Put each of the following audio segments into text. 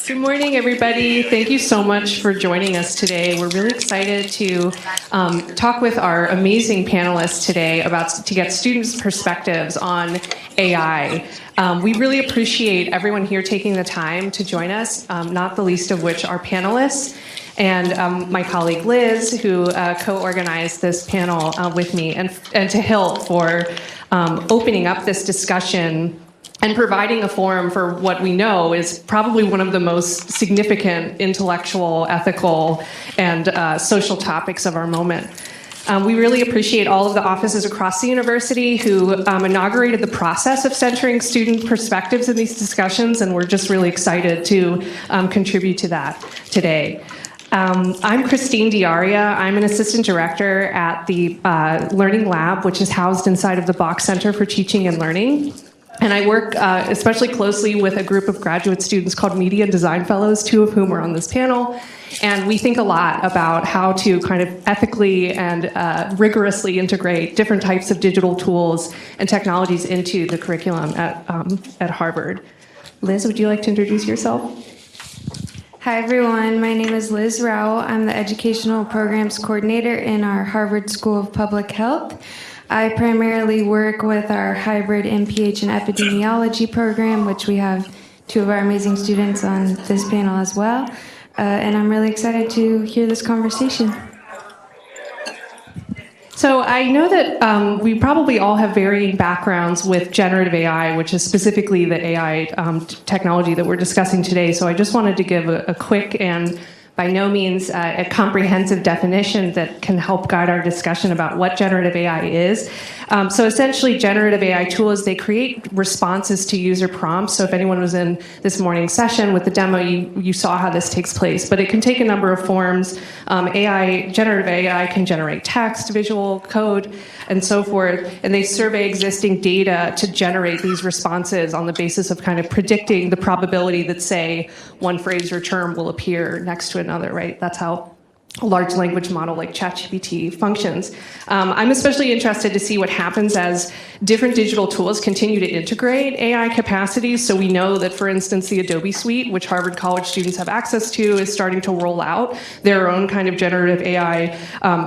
Good morning, everybody. Thank you so much for joining us today. We're really excited to talk with our amazing panelists today to get students' perspectives on AI. We really appreciate everyone here taking the time to join us, not the least of which are panelists. And my colleague Liz, who co-organized this panel with me, and to HILT for opening up this discussion and providing a forum for what we know is probably one of the most significant intellectual, ethical, and social topics of our moment. We really appreciate all of the offices across the university who inaugurated the process of centering student perspectives in these discussions, and we're just really excited to contribute to that today. I'm Christine Diaria. I'm an assistant director at the Learning Lab, which is housed inside of the Bach Center for Teaching and Learning. And I work especially closely with a group of graduate students called Media and Design Fellows, two of whom are on this panel. And we think a lot about how to kind of ethically and rigorously integrate different types of digital tools and technologies into the curriculum at Harvard. Liz, would you like to introduce yourself? Hi, everyone. My name is Liz Rao. I'm the Educational Programs Coordinator in our Harvard School of Public Health. I primarily work with our hybrid MPH and epidemiology program, which we have two of our amazing students on this panel as well. And I'm really excited to hear this conversation. So I know that we probably all have varying backgrounds with generative AI, which is specifically the AI technology that we're discussing today. So I just wanted to give a quick and by no means a comprehensive definition that can help guide our discussion about what generative AI is. So essentially, generative AI tools, they create responses to user prompts. So if anyone was in this morning's session with the demo, you saw how this takes place. But it can take a number of forms. Generative AI can generate text, visual, code, and so forth. And they survey existing data to generate these responses on the basis of kind of predicting the probability that, say, one phrase or term will appear next to another, right? That's how a large language model like ChatGPT functions. I'm especially interested to see what happens as different digital tools continue to integrate AI capacities. So we know that, for instance, the Adobe Suite, which Harvard College students have access to, is starting to roll out their own kind of generative AI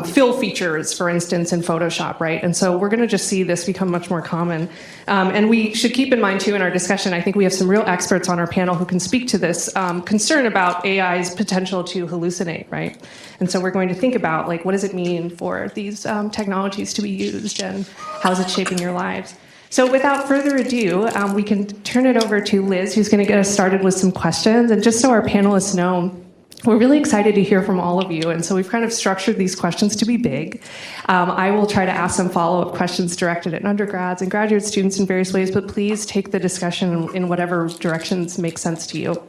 fill features, for instance, in Photoshop, right? And so we're going to just see this become much more common. And we should keep in mind, too, in our discussion, I think we have some real experts on our panel who can speak to this concern about AI's potential to hallucinate, right? And so we're going to think about, like, what does it mean for these technologies to be used, and how is it shaping your lives? So without further ado, we can turn it over to Liz, who's going to get us started with some questions. And just so our panelists know, we're really excited to hear from all of you, and so we've kind of structured these questions to be big. I will try to ask some follow-up questions directed at undergrads and graduate students in various ways, but please take the discussion in whatever directions make sense to you.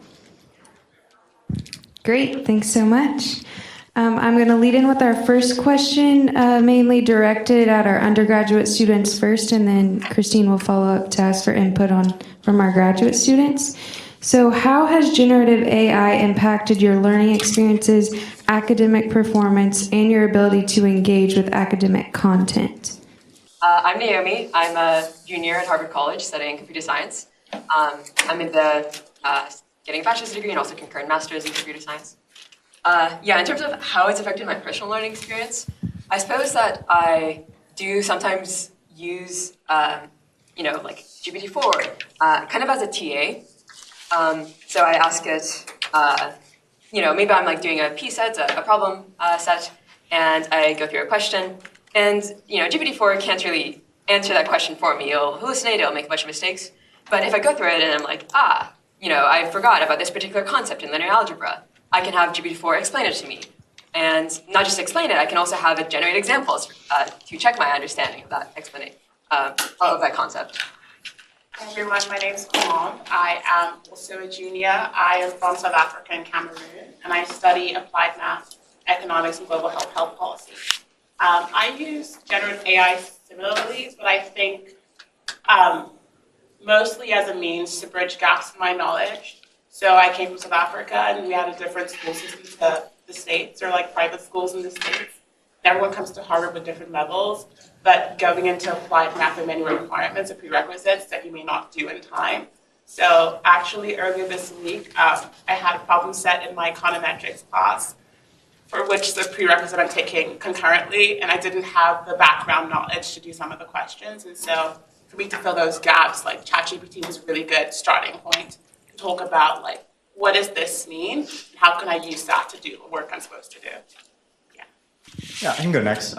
Great, thanks so much. I'm going to lead in with our first question, mainly directed at our undergraduate students first, and then Christine will follow up to ask for input from our graduate students. So how has generative AI impacted your learning experiences, academic performance, and your ability to engage with academic content? I'm Naomi. I'm a junior at Harvard College studying computer science. I'm in getting a bachelor's degree and also concurrent master's in computer science. In terms of how it's affected my personal learning experience, I suppose that I do sometimes use, like GPT-4 kind of as a TA. So I ask it, maybe I'm like doing a P set, a problem set, and I go through a question. And, GPT-4 can't really answer that question for me. It'll hallucinate, it'll make a bunch of mistakes. But if I go through it and I'm like, I forgot about this particular concept in linear algebra, I can have GPT-4 explain it to me. And not just explain it, I can also have it generate examples to check my understanding of that explanation, of that concept. Hi everyone, my name is Kamal. I am also a junior. I am from South Africa and Cameroon, and I study applied math, economics, and global health policy. I use generative AI similarly, but I think mostly as a means to bridge gaps in my knowledge. So I came from South Africa, and we had a different school system to the States, or like private schools in the States. Everyone comes to Harvard with different levels, but going into applied math and many requirements and prerequisites that you may not do in time. So actually earlier this week, I had a problem set in my econometrics class for which the prerequisite I'm taking concurrently, and I didn't have the background knowledge to do some of the questions. And so for me to fill those gaps, like ChatGPT was a really good starting point to talk about like, what does this mean? How can I use that to do the work I'm supposed to do? Yeah, I can go next.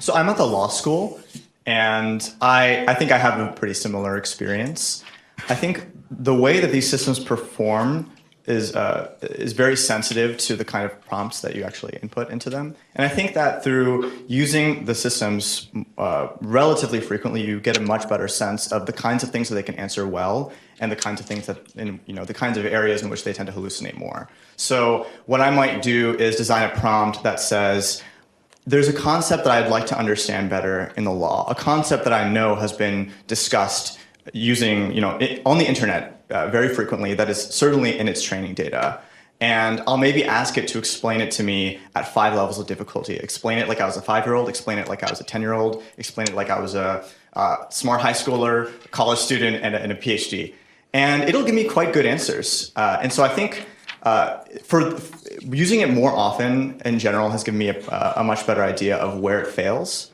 So I'm at the law school, and I think I have a pretty similar experience. I think the way that these systems perform is very sensitive to the kind of prompts that you actually input into them. And I think that through using the systems relatively frequently, you get a much better sense of the kinds of things that they can answer well, and the kinds of things that, the kinds of areas in which they tend to hallucinate more. So what I might do is design a prompt that says, there's a concept that I'd like to understand better in the law, a concept that I know has been discussed using, on the internet very frequently, that is certainly in its training data. And I'll maybe ask it to explain it to me at 5 levels of difficulty. Explain it like I was a 5-year-old, explain it like I was a 10-year-old, explain it like I was a smart high schooler, a college student, and a PhD. And it'll give me quite good answers. And so I think for using it more often in general has given me a much better idea of where it fails.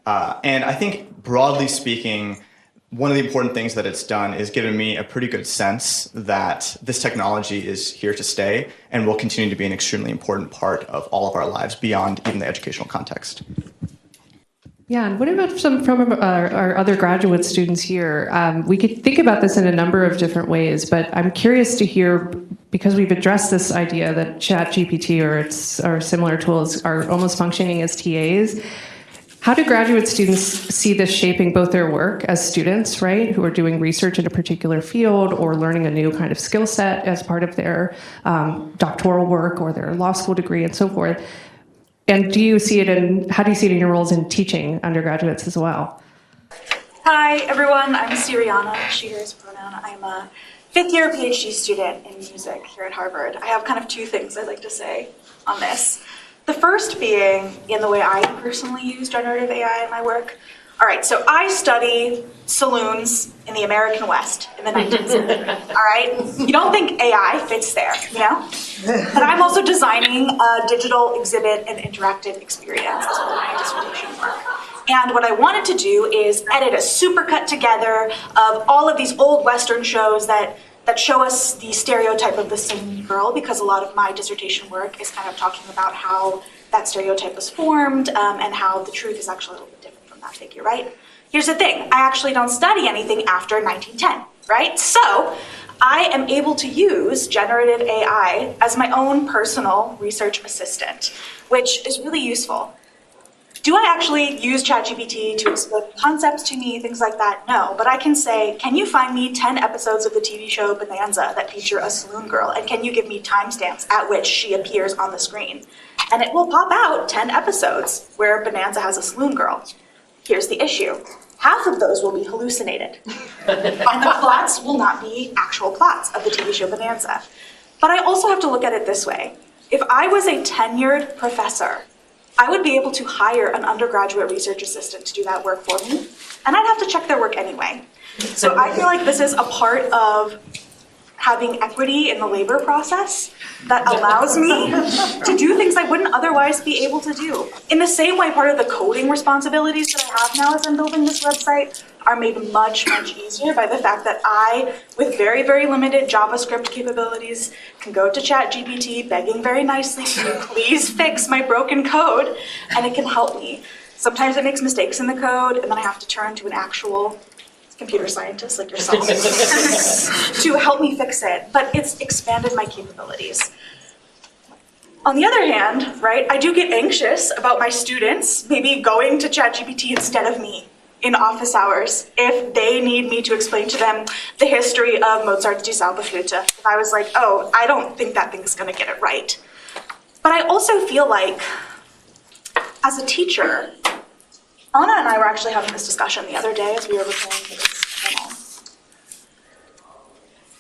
And I think broadly speaking, one of the important things that it's done is given me a pretty good sense that this technology is here to stay and will continue to be an extremely important part of all of our lives beyond even the educational context. Yeah, and what about from our other graduate students here? We could think about this in a number of different ways, but I'm curious to hear, because we've addressed this idea that ChatGPT or similar tools are almost functioning as TAs. How do graduate students see this shaping both their work as students, right, who are doing research in a particular field or learning a new kind of skill set as part of their doctoral work or their law school degree and so forth? And how do you see it in your roles in teaching undergraduates as well? Hi, everyone. I'm Siriana, she, hers pronoun. I'm a 5th-year PhD student in music here at Harvard. I have kind of 2 things I'd like to say on this. The first being in the way I personally use generative AI in my work. All right, so I study saloons in the American West in the 19th century, all right? You don't think AI fits there, But I'm also designing a digital exhibit and interactive experience as part of my dissertation work. And what I wanted to do is edit a supercut together of all of these old Western shows that show us the stereotype of the saloon girl, because a lot of my dissertation work is kind of talking about how that stereotype was formed and how the truth is actually a little bit different from that figure, right? Here's the thing, I actually don't study anything after 1910, right? So I am able to use generative AI as my own personal research assistant, which is really useful. Do I actually use ChatGPT to explain concepts to me, things like that? No, but I can say, can you find me 10 episodes of the TV show Bonanza that feature a saloon girl, and can you give me timestamps at which she appears on the screen? And it will pop out 10 episodes where Bonanza has a saloon girl. Here's the issue. Half of those will be hallucinated, and the plots will not be actual plots of the TV show Bonanza. But I also have to look at it this way. If I was a tenured professor, I would be able to hire an undergraduate research assistant to do that work for me, and I'd have to check their work anyway. So I feel like this is a part of having equity in the labor process that allows me to do things I wouldn't otherwise be able to do. In the same way, part of the coding responsibilities that I have now as I'm building this website are made much, much easier by the fact that I, with very, very limited JavaScript capabilities, can go to ChatGPT begging very nicely to please fix my broken code, and it can help me. Sometimes it makes mistakes in the code, and then I have to turn to an actual computer scientist like yourself to help me fix it, but it's expanded my capabilities. On the other hand, right, I do get anxious about my students maybe going to ChatGPT instead of me in office hours if they need me to explain to them the history of Mozart's Die Zauberflöte. If I was like, oh, I don't think that thing's gonna get it right. But I also feel like, as a teacher, Anna and I were actually having this discussion the other day as we were preparing for this panel.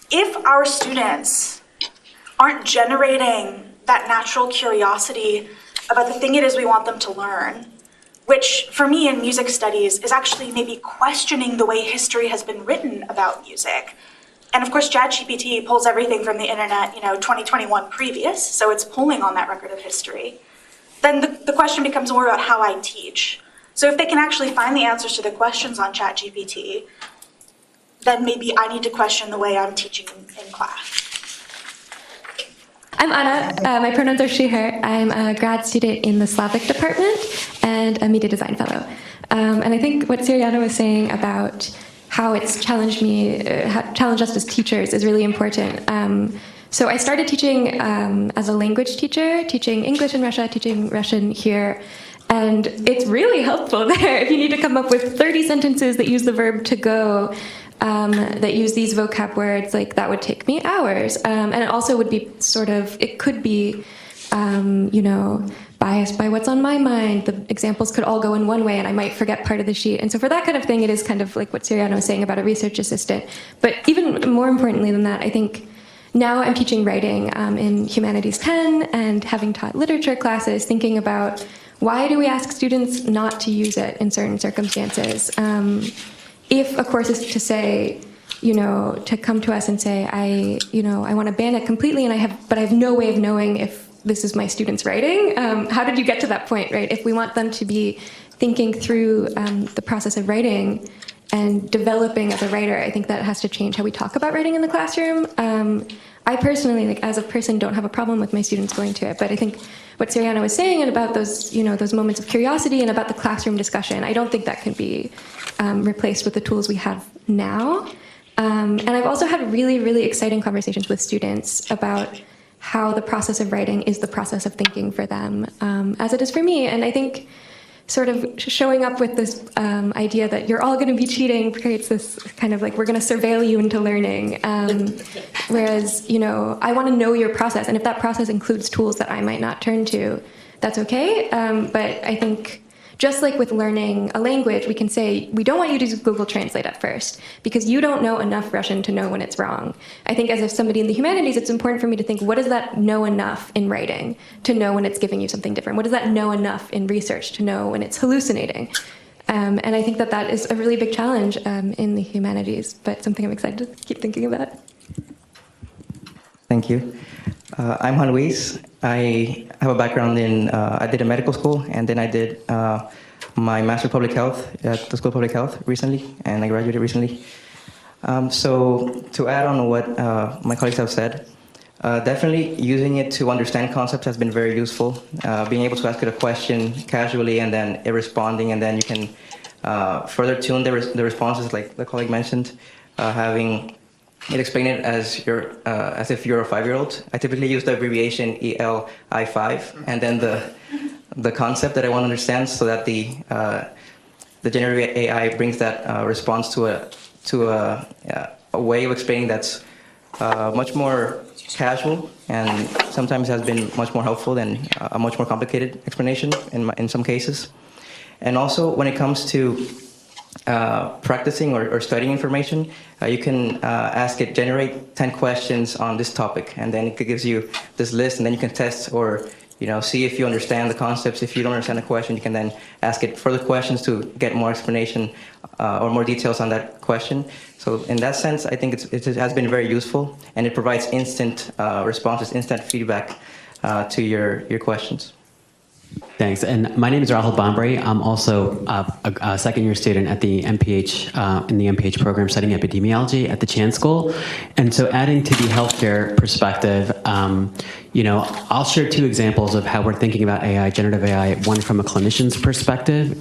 If our students aren't generating that natural curiosity about the thing it is we want them to learn, which for me in music studies is actually maybe questioning the way history has been written about music, And of course, ChatGPT pulls everything from the internet, 2021 previous, so it's pulling on that record of history. Then the question becomes more about how I teach. So if they can actually find the answers to the questions on ChatGPT, then maybe I need to question the way I'm teaching in class. I'm Anna. My pronouns are she, her. I'm a grad student in the Slavic department and a media design fellow. And I think what Siriana was saying about how it's challenged us as teachers is really important. So I started teaching as a language teacher, teaching English in Russia, teaching Russian here. And it's really helpful there. If you need to come up with 30 sentences that use the verb to go, that use these vocab words, like that would take me hours. And it also would be it could be, biased by what's on my mind. The examples could all go in one way and I might forget part of the sheet. And so for that kind of thing, it is kind of like what Siriana was saying about a research assistant. But even more importantly than that, I think now I'm teaching writing in Humanities 10 and having taught literature classes, thinking about why do we ask students not to use it in certain circumstances? If a course is to say, to come to us and say, I want to ban it completely, but I have no way of knowing if this is my student's writing. How did you get to that point, right? If we want them to be thinking through the process of writing and developing as a writer, I think that has to change how we talk about writing in the classroom. I personally, as a person, don't have a problem with my students going to it, but I think what Siriana was saying and about those, those moments of curiosity and about the classroom discussion, I don't think that can be replaced with the tools we have now. And I've also had really, really exciting conversations with students about how the process of writing is the process of thinking for them, as it is for me. And I think sort of showing up with this idea that you're all going to be cheating creates this kind of like, we're going to surveil you into learning. Whereas, I want to know your process. And if that process includes tools that I might not turn to, that's okay. But I think just like with learning a language, we can say, we don't want you to use Google Translate at first, because you don't know enough Russian to know when it's wrong. I think as if somebody in the humanities, it's important for me to think, what does that know enough in writing to know when it's giving you something different? What does that know enough in research to know when it's hallucinating? And I think that is a really big challenge in the humanities, but something I'm excited to keep thinking about. Thank you. I'm Juan Luis. I have a background in, I did a medical school, and then I did my Master of Public Health at the School of Public Health recently, and I graduated recently. So to add on what my colleagues have said, definitely using it to understand concepts has been very useful. Being able to ask it a question casually and then it responding, and then you can further tune the responses, like the colleague mentioned, having it explain it as if you're a 5-year-old. I typically use the abbreviation ELI5, and then the concept that I want to understand, so that the generative AI brings that response to a way of explaining that's much more casual, and sometimes has been much more helpful than a much more complicated explanation in some cases. And also, when it comes to practicing or studying information, you can ask it, generate 10 questions on this topic, and then it gives you this list, and then you can test or see if you understand the concepts. If you don't understand the question, you can then ask it further questions to get more explanation or more details on that question. So in that sense, I think it has been very useful, and it provides instant responses, instant feedback to your questions. Thanks. And my name is Rahul Bambari. I'm also a second-year student at the MPH in the MPH program studying epidemiology at the Chan School. And so, adding to the healthcare perspective, I'll share 2 examples of how we're thinking about AI, generative AI. One from a clinician's perspective,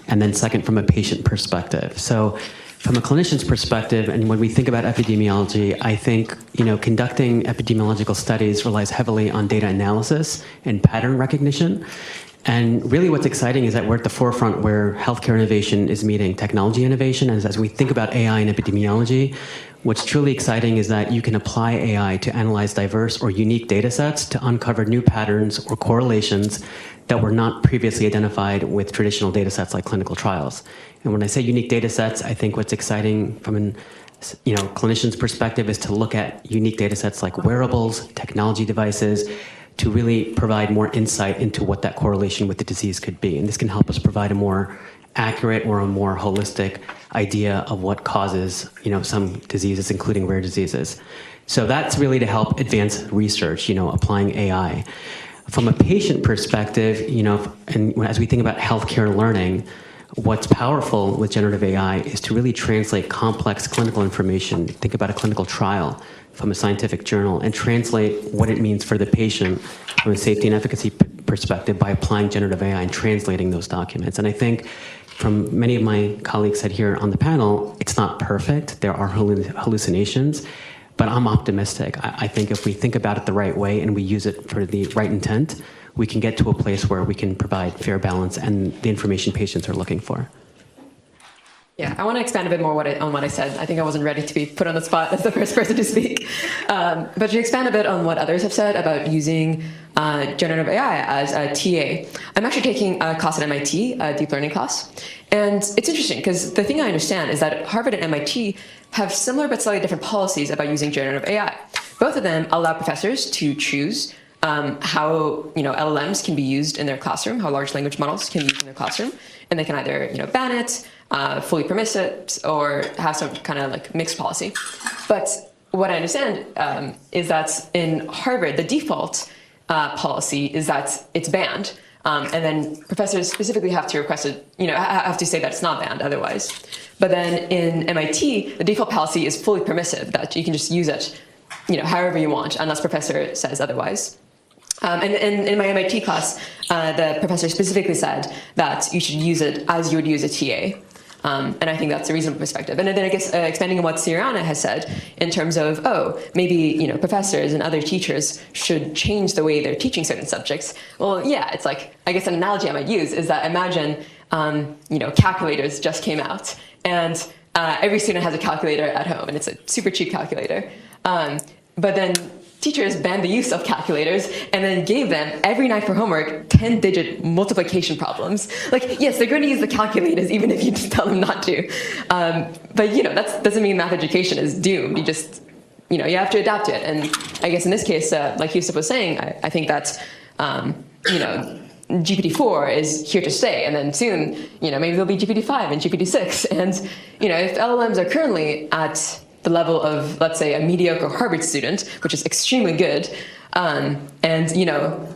and then second from a patient perspective. So, from a clinician's perspective, and when we think about epidemiology, I think conducting epidemiological studies relies heavily on data analysis and pattern recognition. And really what's exciting is that we're at the forefront where healthcare innovation is meeting technology innovation. And as we think about AI and epidemiology, what's truly exciting is that you can apply AI to analyze diverse or unique data sets to uncover new patterns or correlations that were not previously identified with traditional data sets like clinical trials. And when I say unique data sets, I think what's exciting from an clinician's perspective is to look at unique data sets like wearables, technology devices, to really provide more insight into what that correlation with the disease could be. And this can help us provide a more accurate or a more holistic idea of what causes, some diseases, including rare diseases. So that's really to help advance research, applying AI. From a patient perspective, and as we think about healthcare learning, what's powerful with generative AI is to really translate complex clinical information. Think about a clinical trial from a scientific journal and translate what it means for the patient from a safety and efficacy perspective by applying generative AI and translating those documents. And I think from many of my colleagues said here on the panel, it's not perfect. There are hallucinations, but I'm optimistic. I think if we think about it the right way and we use it for the right intent, we can get to a place where we can provide fair balance and the information patients are looking for. Yeah, I want to expand a bit more on what I said. I think I wasn't ready to be put on the spot as the first person to speak. But to expand a bit on what others have said about using generative AI as a TA. I'm actually taking a class at MIT, a deep learning class. And it's interesting because the thing I understand is that Harvard and MIT have similar but slightly different policies about using generative AI. Both of them allow professors to choose how LLMs can be used in their classroom, how large language models can be used in their classroom, and they can either ban it, fully permit it, or have some kind of like mixed policy. But what I understand is that in Harvard, the default policy is that it's banned, and then professors specifically have to request it, have to say that it's not banned otherwise. But then in MIT, the default policy is fully permissive, that you can just use it, however you want, unless professor says otherwise. And in my MIT class, the professor specifically said that you should use it as you would use a TA. And I think that's a reasonable perspective. And then I guess expanding on what Siriana has said in terms of, maybe professors and other teachers should change the way they're teaching certain subjects. Well, yeah, it's like, I guess an analogy I might use is that imagine, calculators just came out and every student has a calculator at home and it's a super cheap calculator. But then teachers banned the use of calculators and then gave them every night for homework 10-digit multiplication problems. Like, yes, they're going to use the calculators even if you just tell them not to. But that doesn't mean math education is doomed. You just, you have to adapt to it. And I guess in this case, like Yusuf was saying, I think that, GPT-4 is here to stay. And then soon, maybe there'll be GPT-5 and GPT-6. And, if LLMs are currently at the level of, let's say, a mediocre Harvard student, which is extremely good, and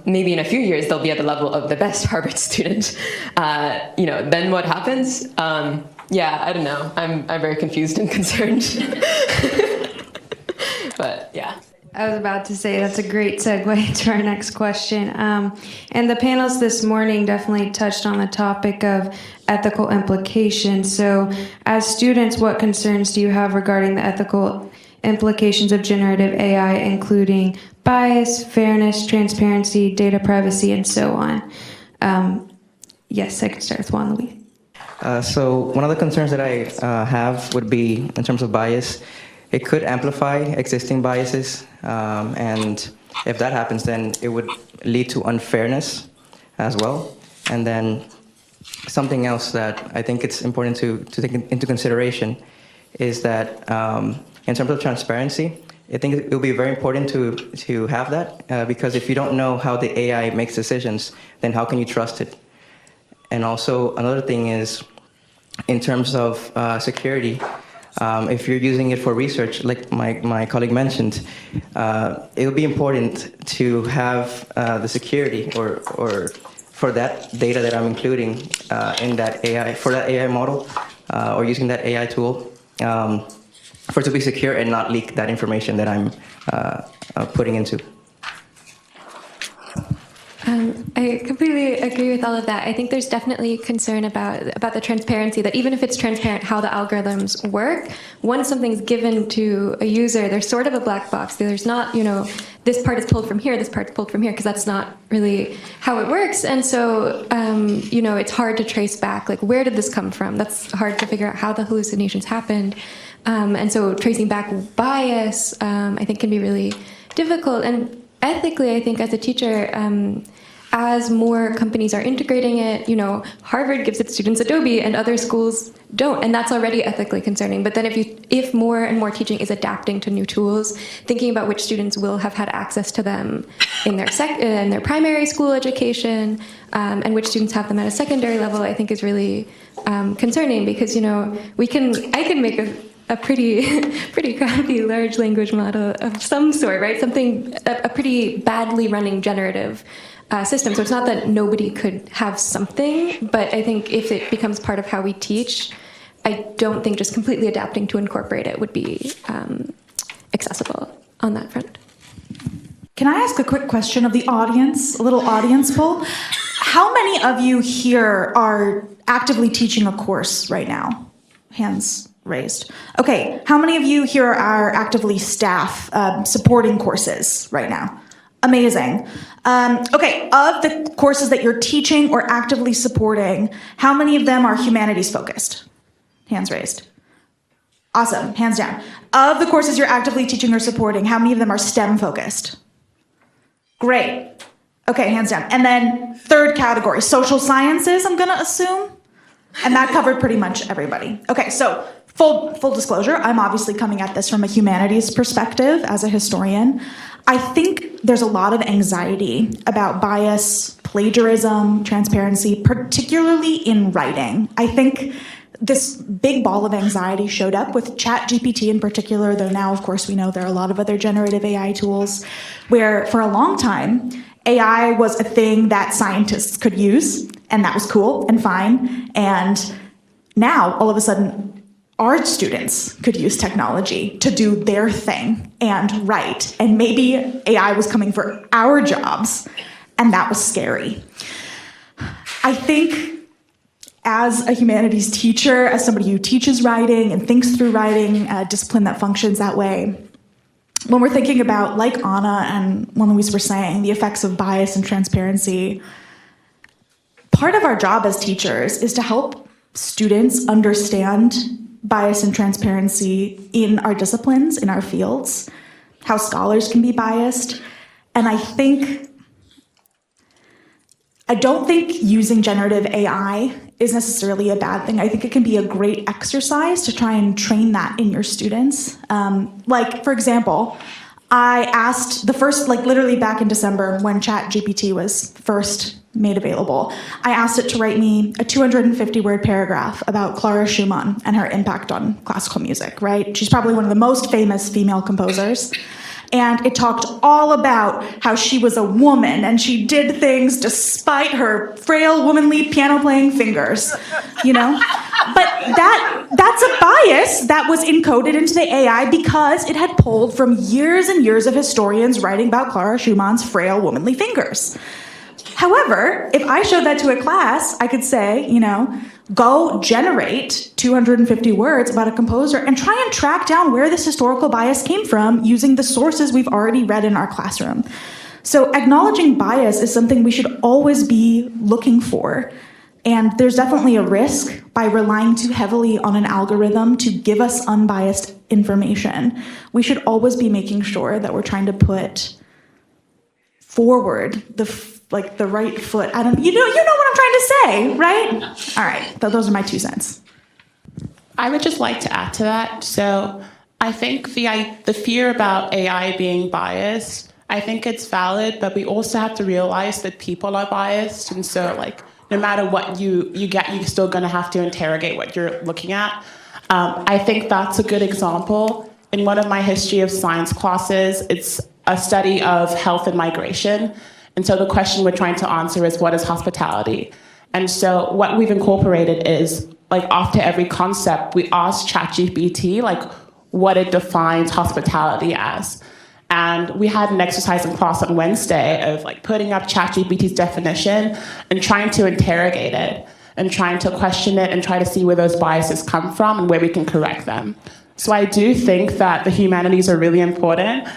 maybe in a few years they'll be at the level of the best Harvard student. Then what happens? I don't know. I'm very confused and concerned. But yeah. I was about to say that's a great segue to our next question. And the panels this morning definitely touched on the topic of ethical implications. So as students, what concerns do you have regarding the ethical implications of generative AI, including bias, fairness, transparency, data privacy, and so on? Yes, I can start with Juan Luis. So one of the concerns that I have would be in terms of bias. It could amplify existing biases, and if that happens, then it would lead to unfairness as well. And then something else that I think it's important to take into consideration is that in terms of transparency, I think it will be very important to have that, because if you don't know how the AI makes decisions, then how can you trust it? And also another thing is, in terms of security, if you're using it for research, like my colleague mentioned, it would be important to have the security or for that data that I'm including in that AI, for that AI model, or using that AI tool, for it to be secure and not leak that information that I'm putting into. I completely agree with all of that. I think there's definitely concern about the transparency, that even if it's transparent how the algorithms work, once something's given to a user, there's sort of a black box. There's not, this part is pulled from here, this part's pulled from here, because that's not really how it works. And so, it's hard to trace back, like, where did this come from? That's hard to figure out how the hallucinations happened. And so tracing back bias, I think, can be really difficult. And ethically, I think as a teacher, as more companies are integrating it, Harvard gives its students Adobe and other schools don't, and that's already ethically concerning. But then if more and more teaching is adapting to new tools, thinking about which students will have had access to them in their primary school education, and which students have them at a secondary level, I think is really concerning, because I can make a pretty crappy large language model of some sort, right? A pretty badly running generative system. So it's not that nobody could have something, but I think if it becomes part of how we teach, I don't think just completely adapting to incorporate it would be accessible on that front. Can I ask a quick question of the audience, a little audience poll? How many of you here are actively teaching a course right now? Hands raised. Okay, how many of you here are actively staff supporting courses right now? Amazing. Okay, of the courses that you're teaching or actively supporting, how many of them are humanities focused? Hands raised. Awesome, hands down. Of the courses you're actively teaching or supporting, how many of them are STEM focused? Great. Okay, hands down. And then third category, social sciences, I'm gonna assume. And that covered pretty much everybody. Okay, so full disclosure, I'm obviously coming at this from a humanities perspective as a historian. I think there's a lot of anxiety about bias, plagiarism, transparency, particularly in writing. I think this big ball of anxiety showed up with ChatGPT in particular, though now, of course, we know there are a lot of other generative AI tools, where for a long time, AI was a thing that scientists could use, and that was cool and fine. And now, all of a sudden, our students could use technology to do their thing and write. And maybe AI was coming for our jobs, and that was scary. I think as a humanities teacher, as somebody who teaches writing and thinks through writing, a discipline that functions that way, when we're thinking about, like Anna and Juan Luis were saying, the effects of bias and transparency, part of our job as teachers is to help students understand bias and transparency in our disciplines, in our fields, how scholars can be biased. And I don't think using generative AI is necessarily a bad thing. I think it can be a great exercise to try and train that in your students. Like, for example, I asked literally back in December when ChatGPT was first made available, I asked it to write me a 250-word paragraph about Clara Schumann and her impact on classical music, right? She's probably one of the most famous female composers. And it talked all about how she was a woman and she did things despite her frail, womanly piano-playing fingers, But that's a bias that was encoded into the AI because it had pulled from years and years of historians writing about Clara Schumann's frail, womanly fingers. However, if I showed that to a class, I could say, go generate 250 words about a composer and try and track down where this historical bias came from using the sources we've already read in our classroom. So acknowledging bias is something we should always be looking for. And there's definitely a risk by relying too heavily on an algorithm to give us unbiased information. We should always be making sure that we're trying to put forward the right foot. You know what I'm trying to say, right? All right, those are my 2 cents. I would just like to add to that. So I think the fear about AI being biased, I think it's valid, but we also have to realize that people are biased. And so no matter what you get, you're still going to have to interrogate what you're looking at. I think that's a good example. In one of my history of science classes, it's a study of health and migration. And so the question we're trying to answer is, what is hospitality? And so what we've incorporated is, after every concept, we ask ChatGPT, what it defines hospitality as. And we had an exercise in class on Wednesday of putting up ChatGPT's definition and trying to interrogate it and trying to question it and try to see where those biases come from and where we can correct them. So I do think that the humanities are really important,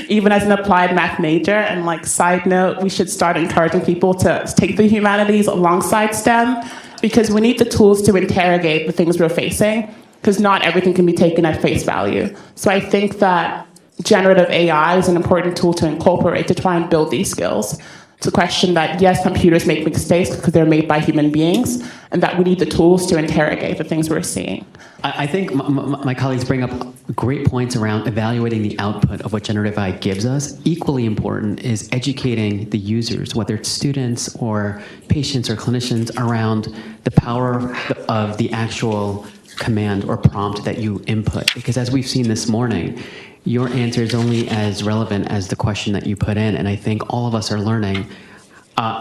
even as an applied math major. And side note, we should start encouraging people to take the humanities alongside STEM, because we need the tools to interrogate the things we're facing, because not everything can be taken at face value. So I think that generative AI is an important tool to incorporate to try and build these skills, to question that, yes, computers make mistakes because they're made by human beings, and that we need the tools to interrogate the things we're seeing. I think my colleagues bring up great points around evaluating the output of what generative AI gives us. Equally important is educating the users, whether it's students or patients or clinicians, around the power of the actual command or prompt that you input. Because as we've seen this morning, your answer is only as relevant as the question that you put in. And I think all of us are learning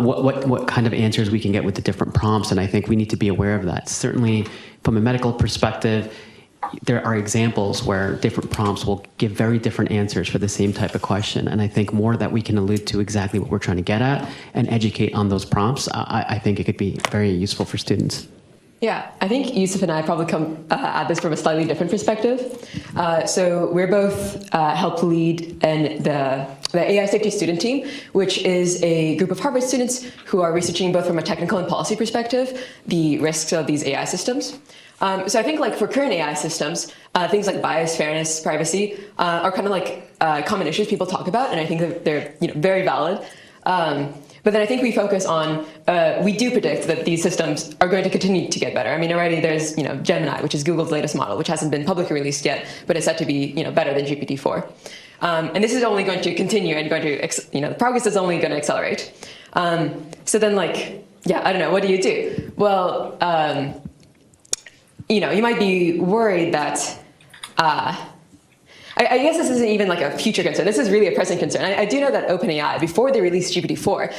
what kind of answers we can get with the different prompts, and I think we need to be aware of that. Certainly, from a medical perspective, there are examples where different prompts will give very different answers for the same type of question, and I think more that we can allude to exactly what we're trying to get at and educate on those prompts, I think it could be very useful for students. Yeah, I think Yusuf and I probably come at this from a slightly different perspective. So we're both HILT lead in the AI safety student team, which is a group of Harvard students who are researching both from a technical and policy perspective the risks of these AI systems. So I think like for current AI systems, things like bias, fairness, privacy are kind of like common issues people talk about, and I think that they're very valid. But then I think we focus on, we do predict that these systems are going to continue to get better. I mean, already there's, Gemini, which is Google's latest model, which hasn't been publicly released yet, but it's set to be, better than GPT-4. And this is only going to continue and going to, the progress is only going to accelerate. So then I don't know, what do you do? Well, you might be worried that, I guess this isn't even like a future concern. This is really a present concern. I do know that OpenAI, before they released GPT-4,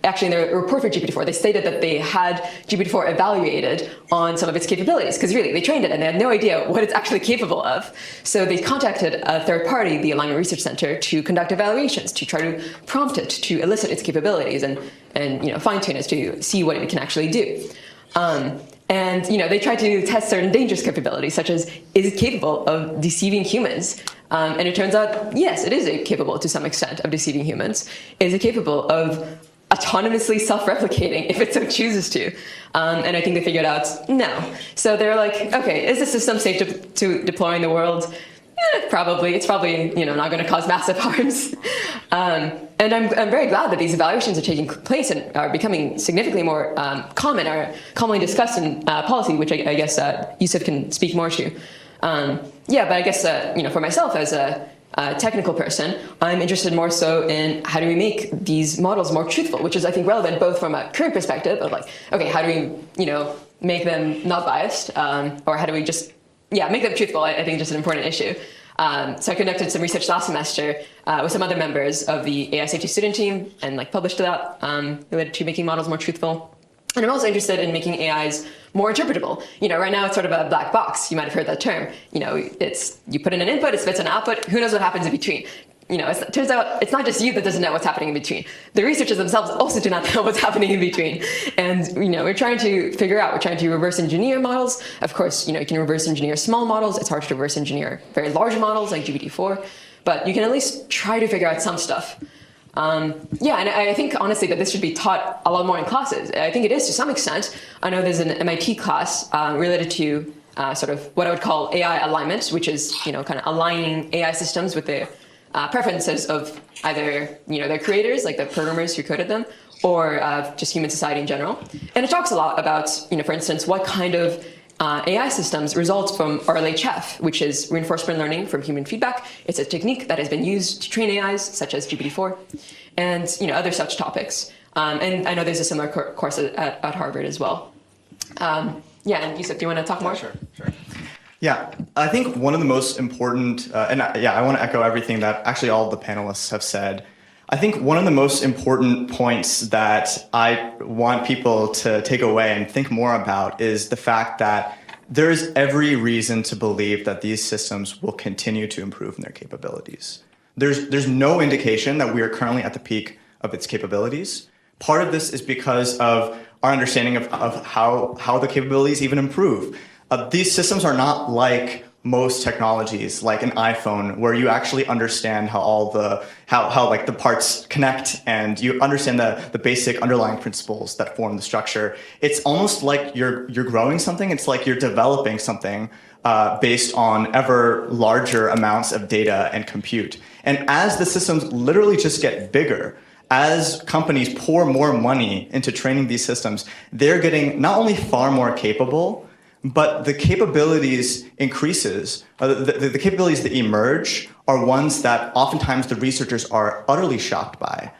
actually in their report for GPT-4, they stated that they had GPT-4 evaluated on some of its capabilities, because really, they trained it and they had no idea what it's actually capable of. So they contacted a third party, the Alignment Research Center, to conduct evaluations, to try to prompt it to elicit its capabilities and fine-tune it to see what it can actually do. And they try to test certain dangerous capabilities, such as, is it capable of deceiving humans? And it turns out, yes, it is capable to some extent of deceiving humans. Is it capable of autonomously self-replicating if it so chooses to? And I think they figured out, no. So they're like, okay, is the system safe to deploy in the world? Probably. It's probably not going to cause massive harms. And I'm very glad that these evaluations are taking place and are becoming significantly more common or commonly discussed in policy, which I guess Yusuf can speak more to. But I guess for myself as a technical person, I'm interested more so in how do we make these models more truthful, which is I think relevant both from a current perspective of okay, how do we make them not biased, or how do we just make them truthful? I think just an important issue. So I conducted some research last semester with some other members of the AI safety student team and published that related to making models more truthful. And I'm also interested in making AIs more interpretable. Right now it's sort of a black box. You might have heard that term. It's you put in an input, it spits an output. Who knows what happens in between? It turns out it's not just you that doesn't know what's happening in between. The researchers themselves also do not know what's happening in between. And, we're trying to figure out, we're trying to reverse engineer models. Of course, you can reverse engineer small models. It's hard to reverse engineer very large models like GPT-4, but you can at least try to figure out some stuff. And I think honestly that this should be taught a lot more in classes. I think it is to some extent. I know there's an MIT class related to sort of what I would call AI alignment, which is, kind of aligning AI systems with the preferences of either their creators, like the programmers who coded them, or just human society in general. And it talks a lot about, for instance, what kind of AI systems result from RLHF, which is reinforcement learning from human feedback. It's a technique that has been used to train AIs, such as GPT-4, and other such topics. And I know there's a similar course at Harvard as well. And Yusuf, do you want to talk more? Sure. Yeah, I think one of the most important, I want to echo everything that actually all of the panelists have said. I think one of the most important points that I want people to take away and think more about is the fact that there's every reason to believe that these systems will continue to improve in their capabilities. There's no indication that we are currently at the peak of its capabilities. Part of this is because of our understanding of how the capabilities even improve. These systems are not like most technologies, like an iPhone, where you actually understand how the parts connect and you understand the basic underlying principles that form the structure. It's almost like you're growing something. It's like you're developing something based on ever larger amounts of data and compute. And as the systems literally just get bigger, as companies pour more money into training these systems, they're getting not only far more capable, but the capabilities increases, the capabilities that emerge are ones that oftentimes the researchers are utterly shocked by.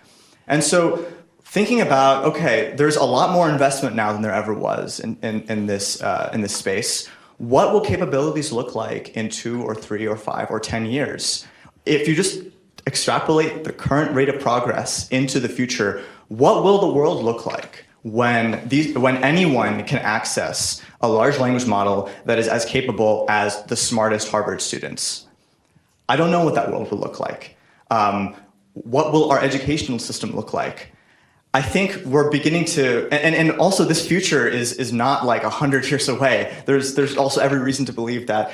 And so thinking about, okay, there's a lot more investment now than there ever was in this space. What will capabilities look like in 2 or 3 or 5 or 10 years? If you just extrapolate the current rate of progress into the future, what will the world look like when anyone can access a large language model that is as capable as the smartest Harvard students? I don't know what that world will look like. What will our educational system look like? I think we're beginning to, and also this future is not like 100 years away. There's also every reason to believe that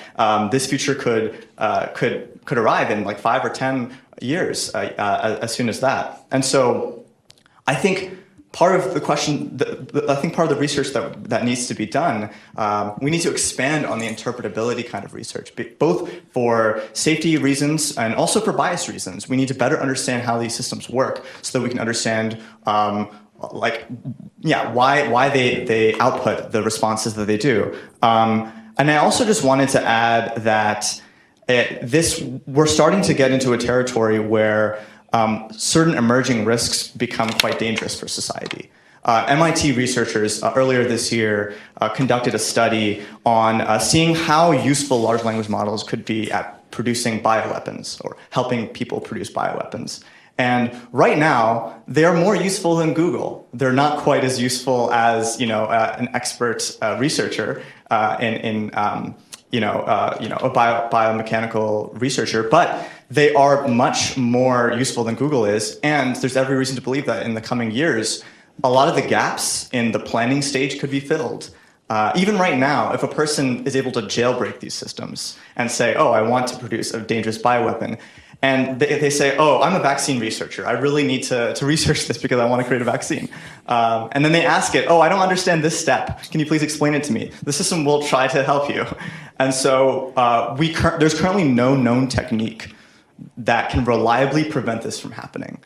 this future could arrive in like 5 or 10 years as soon as that. And so I think part of the question, I think part of the research that needs to be done, we need to expand on the interpretability kind of research, both for safety reasons and also for bias reasons. We need to better understand how these systems work so that we can understand why they output the responses that they do. And I also just wanted to add that we're starting to get into a territory where certain emerging risks become quite dangerous for society. MIT researchers earlier this year conducted a study on seeing how useful large language models could be at producing bioweapons or helping people produce bioweapons. And right now, they are more useful than Google. They're not quite as useful as an expert researcher in a biomechanical researcher, but they are much more useful than Google is. And there's every reason to believe that in the coming years, a lot of the gaps in the planning stage could be filled. Even right now, if a person is able to jailbreak these systems and say, oh, I want to produce a dangerous bioweapon, and they say, oh, I'm a vaccine researcher. I really need to research this because I want to create a vaccine. And then they ask it, oh, I don't understand this step. Can you please explain it to me? The system will try to help you. And so there's currently no known technique that can reliably prevent this from happening.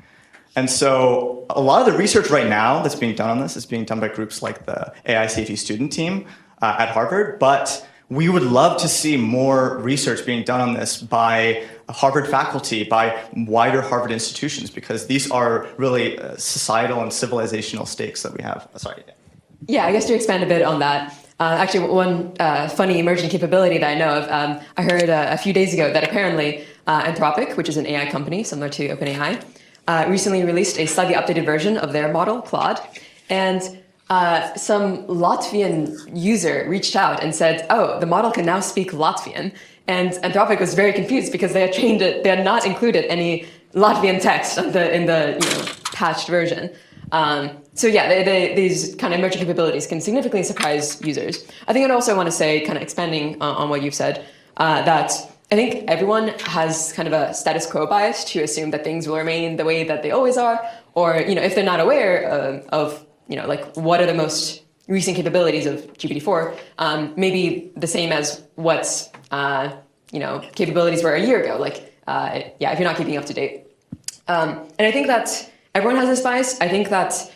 And so a lot of the research right now that's being done on this is being done by groups like the AI Safety Student Team at Harvard, but we would love to see more research being done on this by Harvard faculty, by wider Harvard institutions, because these are really societal and civilizational stakes that we have. Sorry. Yeah, I guess to expand a bit on that. Actually, one funny emerging capability that I know of, I heard a few days ago that apparently Anthropic, which is an AI company similar to OpenAI, recently released a slightly updated version of their model, Claude. And some Latvian user reached out and said, oh, the model can now speak Latvian. And Anthropic was very confused because they had trained it, they had not included any Latvian text in the patched version. So yeah, these kind of emerging capabilities can significantly surprise users. I think I'd also want to say, kind of expanding on what you've said, that I think everyone has kind of a status quo bias to assume that things will remain the way that they always are, or if they're not aware of like what are the most recent capabilities of GPT-4, maybe the same as what's capabilities were a year ago. Like if you're not keeping up to date, and I think that everyone has this bias. I think that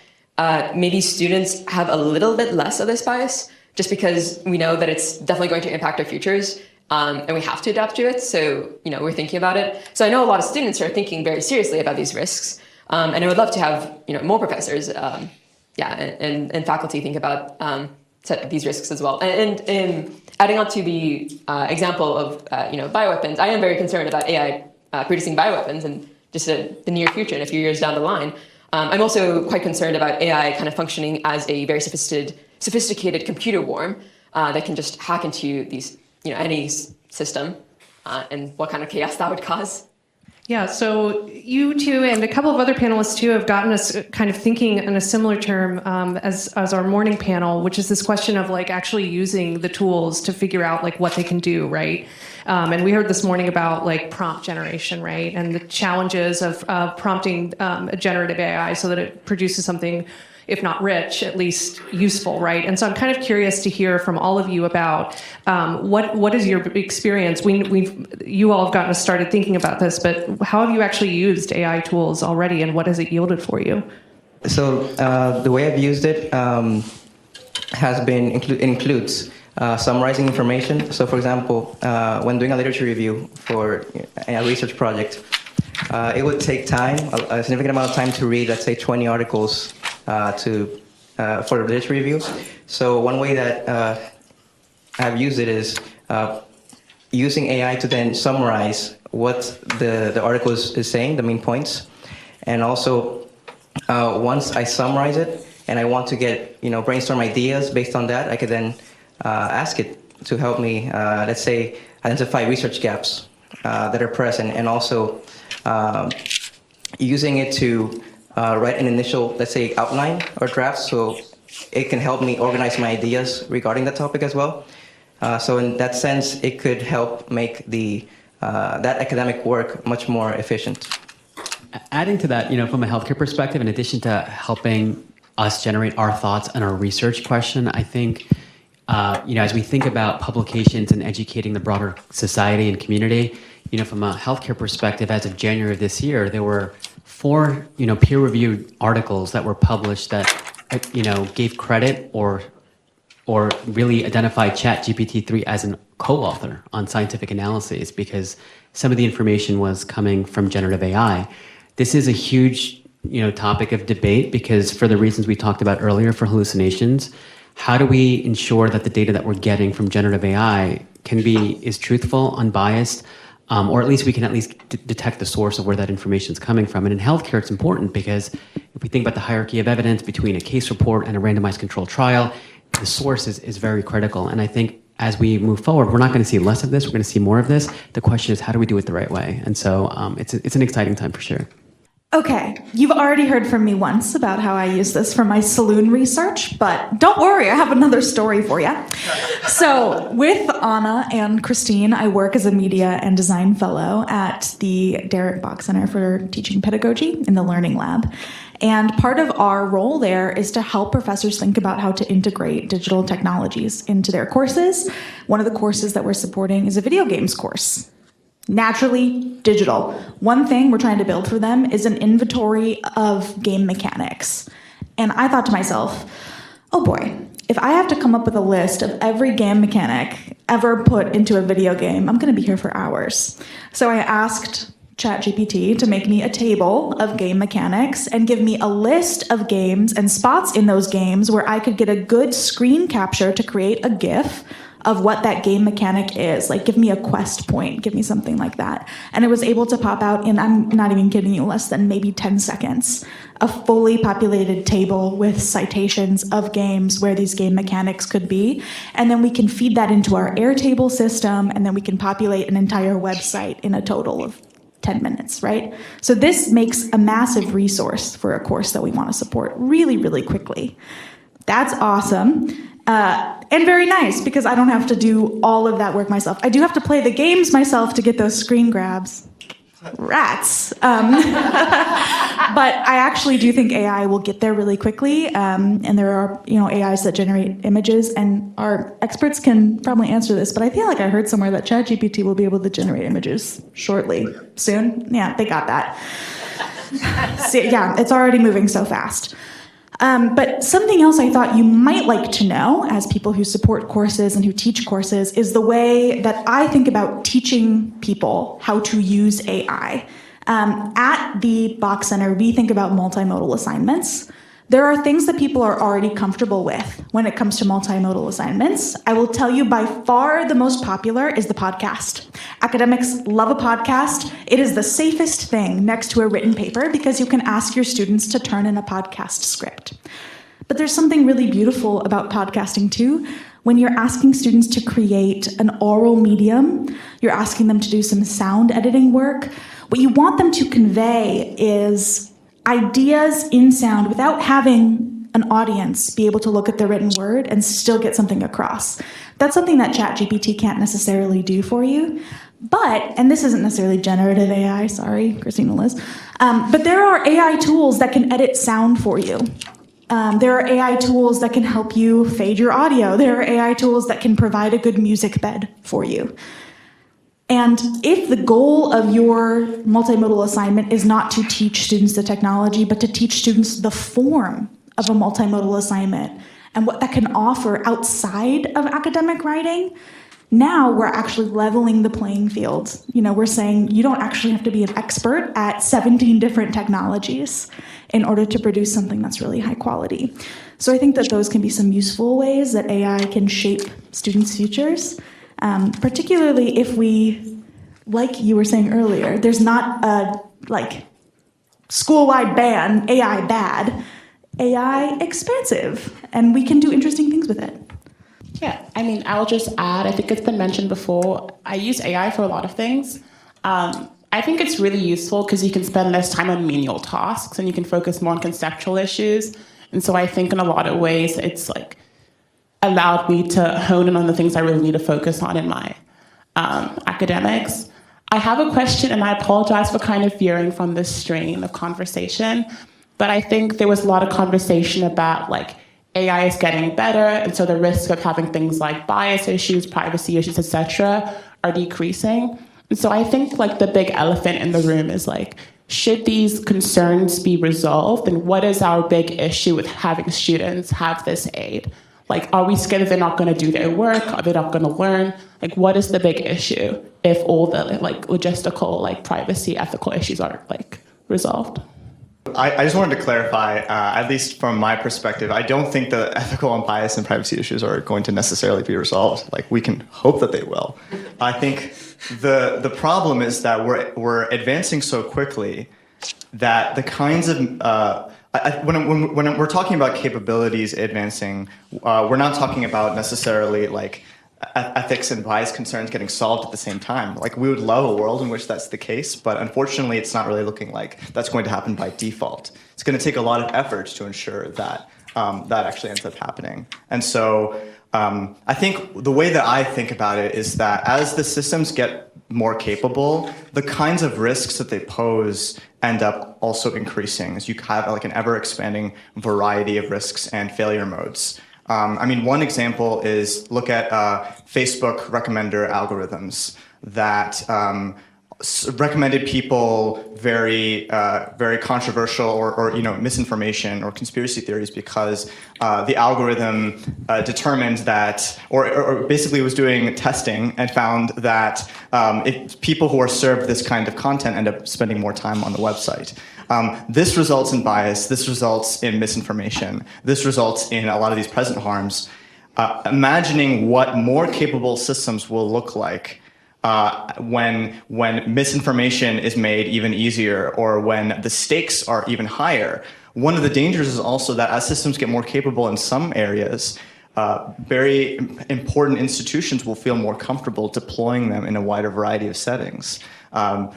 maybe students have a little bit less of this bias, just because we know that it's definitely going to impact our futures. And we have to adapt to it, so we're thinking about it. So I know a lot of students are thinking very seriously about these risks, and I would love to have more professors, and faculty think about these risks as well. And adding on to the example of bioweapons, I am very concerned about AI producing bioweapons in just the near future, in a few years down the line. I'm also quite concerned about AI kind of functioning as a very sophisticated computer worm that can just hack into these. Any system, and what kind of chaos that would cause. Yeah, so you two and a couple of other panelists too have gotten us kind of thinking in a similar term as our morning panel, which is this question of like actually using the tools to figure out like what they can do, right? And we heard this morning about like prompt generation, right? And the challenges of prompting a generative AI so that it produces something if not rich, at least useful, right? And so I'm kind of curious to hear from all of you about what is your experience? You all have gotten us started thinking about this, but how have you actually used AI tools already, and what has it yielded for you? So the way I've used it has been includes summarizing information. So for example, when doing a literature review for a research project, it would take time, a significant amount of time to read, let's say 20 articles for the literature review. So one way that I've used it is using AI to then summarize what the article is saying, the main points. And also, once I summarize it and I want to get, brainstorm ideas based on that, I could then ask it to help me, let's say, identify research gaps that are present, and also using it to write an initial, let's say, outline or draft, so it can help me organize my ideas regarding the topic as well. So in that sense, it could help make that academic work much more efficient. Adding to that, from a healthcare perspective, in addition to helping us generate our thoughts on our research question, I think, as we think about publications and educating the broader society and community, from a healthcare perspective, as of January of this year, there were 4, peer-reviewed articles that were published that, gave credit or really identified ChatGPT-3 as a co-author on scientific analyses, because some of the information was coming from generative AI. This is a huge, topic of debate, because for the reasons we talked about earlier for hallucinations, how do we ensure that the data that we're getting from generative AI is truthful, unbiased, or at least we can detect the source of where that information is coming from. And in healthcare, it's important because if we think about the hierarchy of evidence between a case report and a randomized controlled trial, the source is very critical. And I think as we move forward, we're not going to see less of this. We're going to see more of this. The question is, how do we do it the right way? And so it's an exciting time for sure. Okay, you've already heard from me once about how I use this for my saloon research, but don't worry, I have another story for you. So with Anna and Christine, I work as a media and design fellow at the Derek Bach Center for Teaching Pedagogy in the Learning Lab. And part of our role there is to help professors think about how to integrate digital technologies into their courses. One of the courses that we're supporting is a video games course. Naturally digital. One thing we're trying to build for them is an inventory of game mechanics. And I thought to myself, oh boy, if I have to come up with a list of every game mechanic ever put into a video game, I'm going to be here for hours. So I asked ChatGPT to make me a table of game mechanics and give me a list of games and spots in those games where I could get a good screen capture to create a GIF of what that game mechanic is. Like, give me a quest point, give me something like that. And it was able to pop out in, I'm not even kidding you, less than maybe 10 seconds, a fully populated table with citations of games where these game mechanics could be. And then we can feed that into our Airtable system, and then we can populate an entire website in a total of 10 minutes, right? So this makes a massive resource for a course that we want to support really, really quickly. That's awesome. And very nice, because I don't have to do all of that work myself. I do have to play the games myself to get those screen grabs. Rats. But I actually do think AI will get there really quickly. And there are, AIs that generate images, and our experts can probably answer this, but I feel like I heard somewhere that ChatGPT will be able to generate images shortly, soon. Yeah, they got that. So, yeah, it's already moving so fast. But something else I thought you might like to know as people who support courses and who teach courses is the way that I think about teaching people how to use AI. At the Bach Center, we think about multimodal assignments. There are things that people are already comfortable with when it comes to multimodal assignments. I will tell you, by far the most popular is the podcast. Academics love a podcast. It is the safest thing next to a written paper because you can ask your students to turn in a podcast script. But there's something really beautiful about podcasting too. When you're asking students to create an oral medium, you're asking them to do some sound editing work. What you want them to convey is ideas in sound without having an audience be able to look at the written word and still get something across. That's something that ChatGPT can't necessarily do for you. But, and this isn't necessarily generative AI, sorry, Christina Liz, but there are AI tools that can edit sound for you. There are AI tools that can help you fade your audio. There are AI tools that can provide a good music bed for you. And if the goal of your multimodal assignment is not to teach students the technology, but to teach students the form of a multimodal assignment and what that can offer outside of academic writing, now we're actually leveling the playing field. We're saying you don't actually have to be an expert at 17 different technologies in order to produce something that's really high quality. So I think that those can be some useful ways that AI can shape students' futures. Particularly if we, like you were saying earlier, there's not a school-wide ban, AI bad, AI expansive, and we can do interesting things with it. Yeah, I'll just add, I think it's been mentioned before, I use AI for a lot of things. I think it's really useful because you can spend less time on menial tasks and you can focus more on conceptual issues. And so I think in a lot of ways, it's allowed me to hone in on the things I really need to focus on in my academics. I have a question, and I apologize for kind of veering from this strain of conversation, but I think there was a lot of conversation about AI is getting better, and so the risk of having things like bias issues, privacy issues, etc., are decreasing. And so I think the big elephant in the room is should these concerns be resolved, and what is our big issue with having students have this aid? Are we scared that they're not going to do their work? Are they not going to learn? What is the big issue if all the logistical, privacy, ethical issues are resolved? I just wanted to clarify, at least from my perspective, I don't think the ethical and bias and privacy issues are going to necessarily be resolved. We can hope that they will. I think the problem is that we're advancing so quickly that the kinds of when we're talking about capabilities advancing, we're not talking about necessarily ethics and bias concerns getting solved at the same time. We would love a world in which that's the case, but unfortunately, it's not really looking like that's going to happen by default. It's going to take a lot of efforts to ensure that that actually ends up happening. And so I think the way that I think about it is that as the systems get more capable, the kinds of risks that they pose end up also increasing as you have an ever-expanding variety of risks and failure modes. One example is look at Facebook recommender algorithms that recommended people very controversial or misinformation or conspiracy theories because the algorithm determined that, or basically was doing testing and found that if people who are served this kind of content end up spending more time on the website. This results in bias, this results in misinformation, this results in a lot of these present harms. Imagining what more capable systems will look like when misinformation is made even easier or when the stakes are even higher. One of the dangers is also that as systems get more capable in some areas, very important institutions will feel more comfortable deploying them in a wider variety of settings,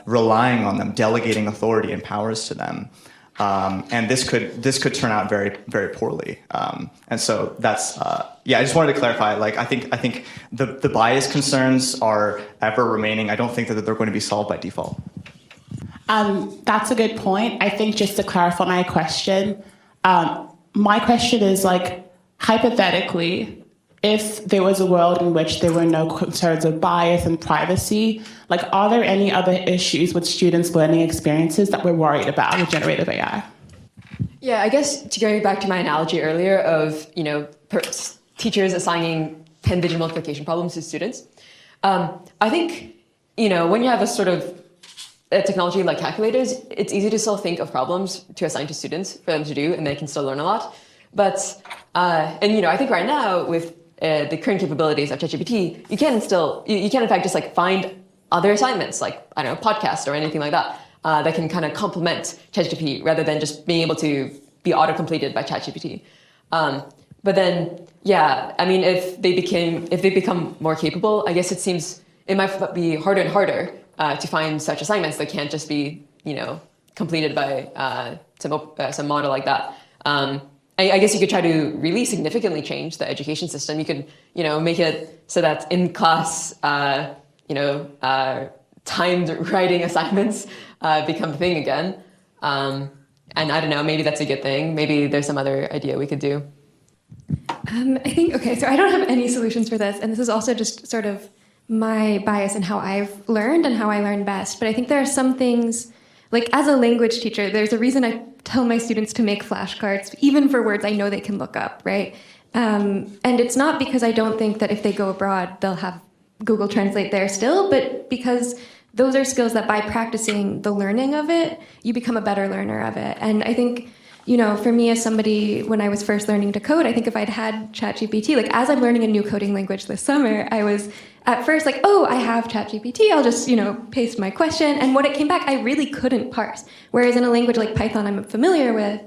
relying on them, delegating authority and powers to them. And this could turn out very, very poorly. And so that's I just wanted to clarify. I think the bias concerns are ever remaining. I don't think that they're going to be solved by default. That's a good point. I think just to clarify my question is hypothetically, if there was a world in which there were no concerns of bias and privacy, are there any other issues with students' learning experiences that we're worried about with generative AI? Yeah, I guess to go back to my analogy earlier of, teachers assigning 10-digit multiplication problems to students. I think, when you have a sort of technology like calculators, it's easy to still think of problems to assign to students for them to do, and they can still learn a lot. But, I think right now with the current capabilities of ChatGPT, you can in fact just find other assignments, podcasts or anything like that, that can kind of complement ChatGPT rather than just being able to be auto-completed by ChatGPT. But then, if they become more capable, I guess it might be harder and harder to find such assignments that can't just be, completed by some model like that. I guess you could try to really significantly change the education system. You could, make it so that in class, timed writing assignments become a thing again. And I don't know, maybe that's a good thing. Maybe there's some other idea we could do. I think, okay, so I don't have any solutions for this, and this is also just sort of my bias and how I've learned and how I learn best. But I think there are some things, like as a language teacher, there's a reason I tell my students to make flashcards, even for words I know they can look up, right? And it's not because I don't think that if they go abroad, they'll have Google Translate there still, but because those are skills that by practicing the learning of it, you become a better learner of it. And I think, you know, for me as somebody, when I was first learning to code, I think if I'd had ChatGPT, like as I'm learning a new coding language this summer, I was at first like, oh, I have ChatGPT, I'll just, you know, paste my question. And what it came back, I really couldn't parse. Whereas in a language like Python I'm familiar with,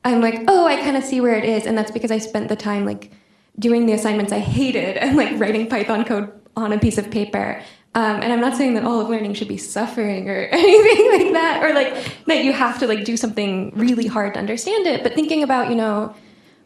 I'm like, oh, I kind of see where it is. And that's because I spent the time like doing the assignments I hated and like writing Python code on a piece of paper. And I'm not saying that all of learning should be suffering or anything like that, or like that you have to like do something really hard to understand it. But thinking about, you know,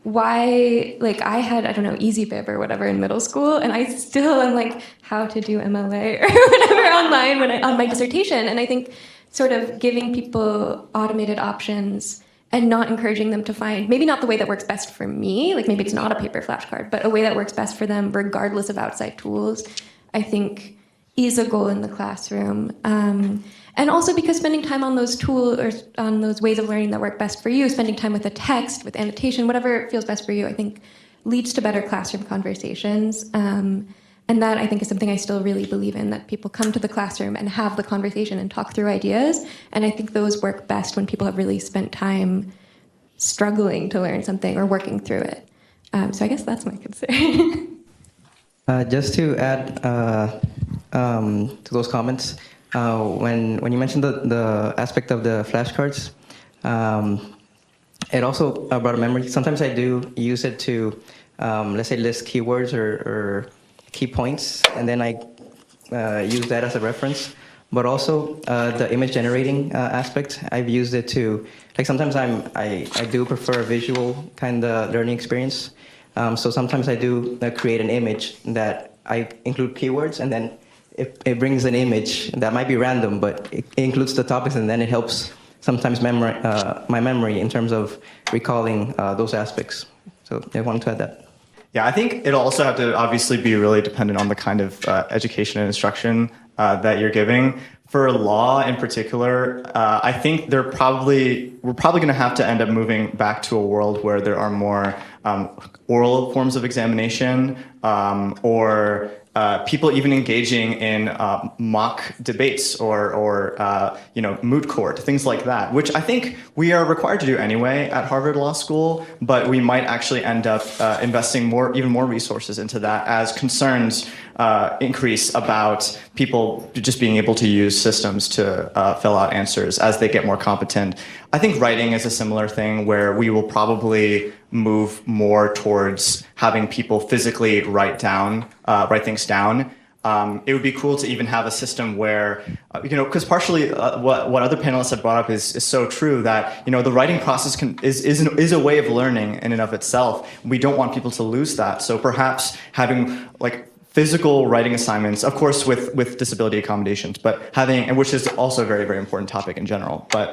why, like I had, I don't know, EasyBib or whatever in middle school, and I still am like, how to do MLA or whatever online on my dissertation. And I think sort of giving people automated options and not encouraging them to find, maybe not the way that works best for me, like maybe it's not a paper flashcard, but a way that works best for them regardless of outside tools, I think is a goal in the classroom. And also because spending time on those tools or on those ways of learning that work best for you, spending time with a text, with annotation, whatever feels best for you, I think leads to better classroom conversations. And that I think is something I still really believe in, that people come to the classroom and have the conversation and talk through ideas. And I think those work best when people have really spent time struggling to learn something or working through it. So I guess that's my concern. Just to add to those comments, when you mentioned the aspect of the flashcards, it also brought a memory. Sometimes I do use it to, let's say, list keywords or key points, and then I use that as a reference. But also the image generating aspect, I've used it to, like sometimes I do prefer a visual kind of learning experience. So sometimes I do create an image that I include keywords, and then it brings an image that might be random, but it includes the topics, and then it helps sometimes my memory in terms of recalling those aspects. So I wanted to add that. Yeah, I think it'll also have to obviously be really dependent on the kind of education and instruction that you're giving. For law in particular, I think we're probably going to have to end up moving back to a world where there are more oral forms of examination or people even engaging in mock debates or moot court, things like that, which I think we are required to do anyway at Harvard Law School, but we might actually end up investing even more resources into that as concerns increase about people just being able to use systems to fill out answers as they get more competent. I think writing is a similar thing where we will probably move more towards having people physically write things down. It would be cool to even have a system where, because partially what other panelists have brought up is so true that, the writing process is a way of learning in and of itself. We don't want people to lose that. So perhaps having like physical writing assignments, of course, with disability accommodations, but and which is also a very, very important topic in general, but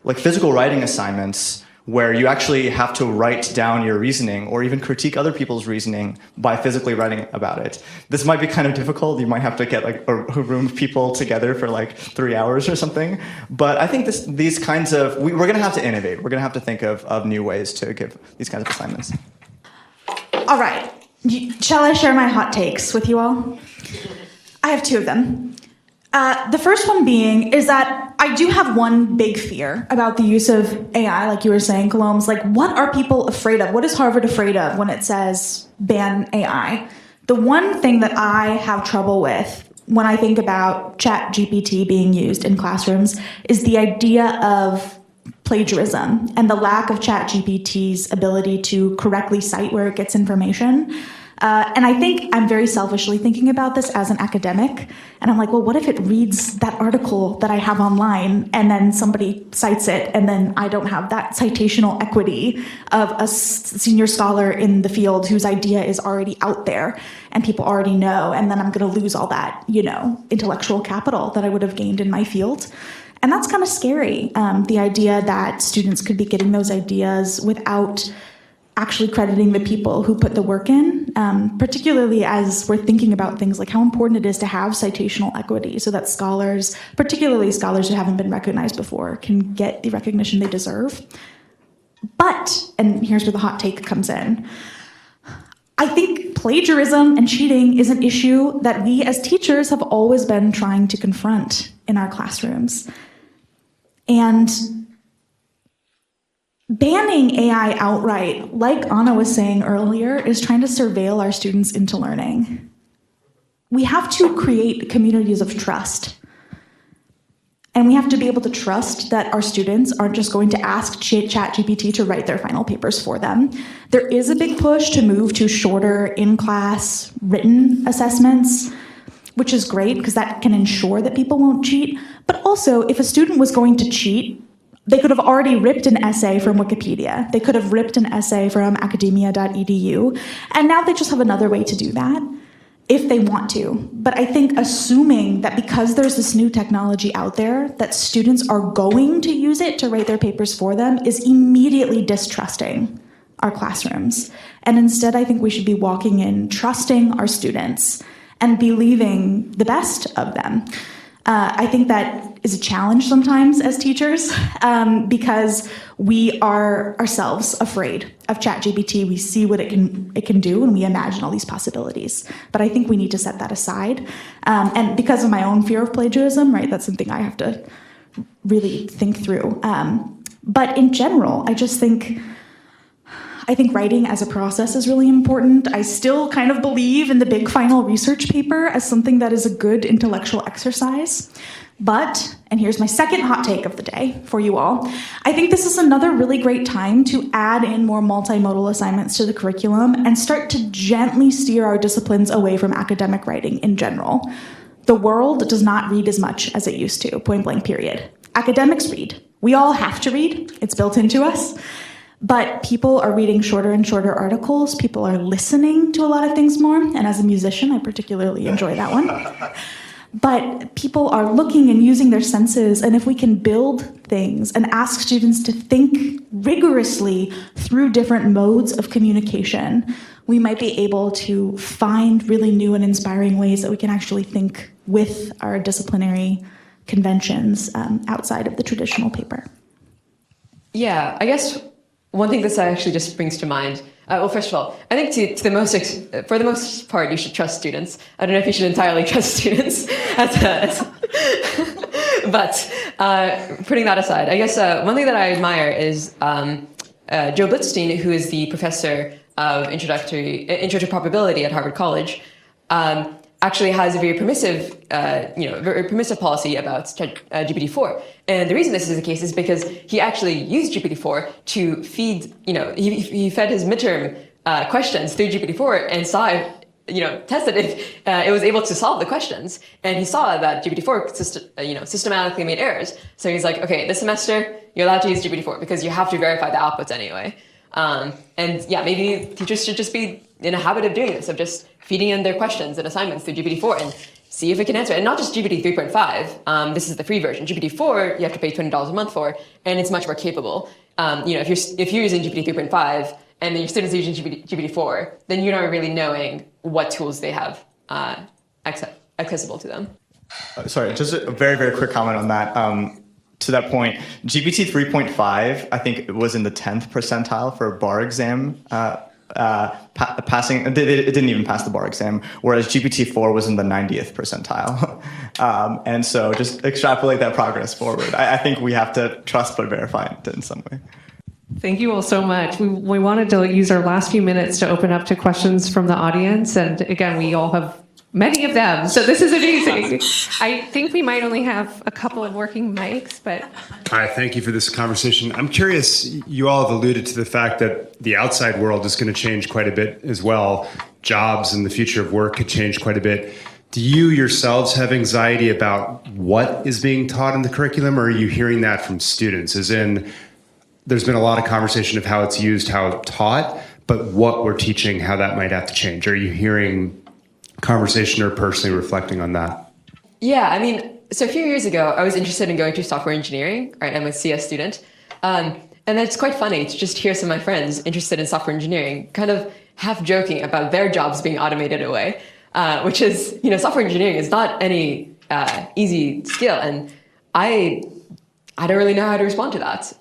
like physical writing assignments where you actually have to write down your reasoning or even critique other people's reasoning by physically writing about it. This might be kind of difficult. You might have to get like a room of people together for like 3 hours or something. But I think these kinds of, we're going to have to innovate. We're going to have to think of new ways to give these kinds of assignments. All right. Shall I share my hot takes with you all? I have two of them. The first one being is that I do have one big fear about the use of AI, like you were saying, Colombes. Like, what are people afraid of? What is Harvard afraid of when it says ban AI? The one thing that I have trouble with when I think about ChatGPT being used in classrooms is the idea of plagiarism and the lack of ChatGPT's ability to correctly cite where it gets information. And I think I'm very selfishly thinking about this as an academic. And I'm like, well, what if it reads that article that I have online and then somebody cites it and then I don't have that citational equity of a senior scholar in the field whose idea is already out there and people already know, and then I'm going to lose all that, intellectual capital that I would have gained in my field. And that's kind of scary, the idea that students could be getting those ideas without actually crediting the people who put the work in, particularly as we're thinking about things like how important it is to have citational equity so that scholars, particularly scholars who haven't been recognized before, can get the recognition they deserve. But, and here's where the hot take comes in, I think plagiarism and cheating is an issue that we as teachers have always been trying to confront in our classrooms. And banning AI outright, like Anna was saying earlier, is trying to surveil our students into learning. We have to create communities of trust. And we have to be able to trust that our students aren't just going to ask ChatGPT to write their final papers for them. There is a big push to move to shorter in-class written assessments, which is great because that can ensure that people won't cheat. But also, if a student was going to cheat, they could have already ripped an essay from Wikipedia. They could have ripped an essay from academia.edu. And now they just have another way to do that if they want to. But I think assuming that because there's this new technology out there, that students are going to use it to write their papers for them is immediately distrusting our classrooms. And instead, I think we should be walking in, trusting our students, and believing the best of them. I think that is a challenge sometimes as teachers because we are ourselves afraid of ChatGPT. We see what it can do and we imagine all these possibilities. But I think we need to set that aside. And because of my own fear of plagiarism, right, that's something I have to really think through. But in general, I think writing as a process is really important. I still kind of believe in the big final research paper as something that is a good intellectual exercise. But, and here's my second hot take of the day for you all, I think this is another really great time to add in more multimodal assignments to the curriculum and start to gently steer our disciplines away from academic writing in general. The world does not read as much as it used to, point blank period. Academics read. We all have to read. It's built into us. But people are reading shorter and shorter articles. People are listening to a lot of things more. And as a musician, I particularly enjoy that one. But people are looking and using their senses. And if we can build things and ask students to think rigorously through different modes of communication, we might be able to find really new and inspiring ways that we can actually think with our disciplinary conventions outside of the traditional paper. Yeah, I guess one thing that actually just springs to mind. Well, first of all, I think for the most part, you should trust students. I don't know if you should entirely trust students, but putting that aside, I guess one thing that I admire is Joe Blitzstein, who is the professor of intro to probability at Harvard College. Actually has a very permissive policy about GPT-4. And the reason this is the case is because he actually used GPT-4 to feed, he fed his midterm questions through GPT-4 and saw if, tested if it was able to solve the questions. And he saw that GPT-4 systematically made errors. So he's like, okay, this semester you're allowed to use GPT-4 because you have to verify the outputs anyway. And yeah, maybe teachers should just be in a habit of doing this, of just feeding in their questions and assignments through GPT-4 and see if it can answer it. And not just GPT 3.5. This is the free version. GPT-4 you have to pay $20 a month for, and it's much more capable. If you're using GPT 3.5 and then your students are using GPT-4, then you're not really knowing what tools they have accessible to them. Sorry, just a very, very quick comment on that. To that point, GPT 3.5, I think it was in the 10th percentile for a bar exam passing. It didn't even pass the bar exam, whereas GPT-4 was in the 90th percentile. And so just extrapolate that progress forward. I think we have to trust but verify it in some way. Thank you all so much. We wanted to use our last few minutes to open up to questions from the audience. And again, we all have many of them, so this is amazing. I think we might only have a couple of working mics, but... Hi, thank you for this conversation. I'm curious, you all have alluded to the fact that the outside world is going to change quite a bit as well. Jobs and the future of work could change quite a bit. Do you yourselves have anxiety about what is being taught in the curriculum, or are you hearing that from students? As in, there's been a lot of conversation of how it's used, how it's taught, but what we're teaching, how that might have to change. Are you hearing conversation or personally reflecting on that? Yeah, I mean, so a few years ago, I was interested in going to software engineering, right? I'm a CS student. And it's quite funny to just hear some of my friends interested in software engineering kind of half joking about their jobs being automated away, which is, software engineering is not any easy skill. And I don't really know how to respond to that.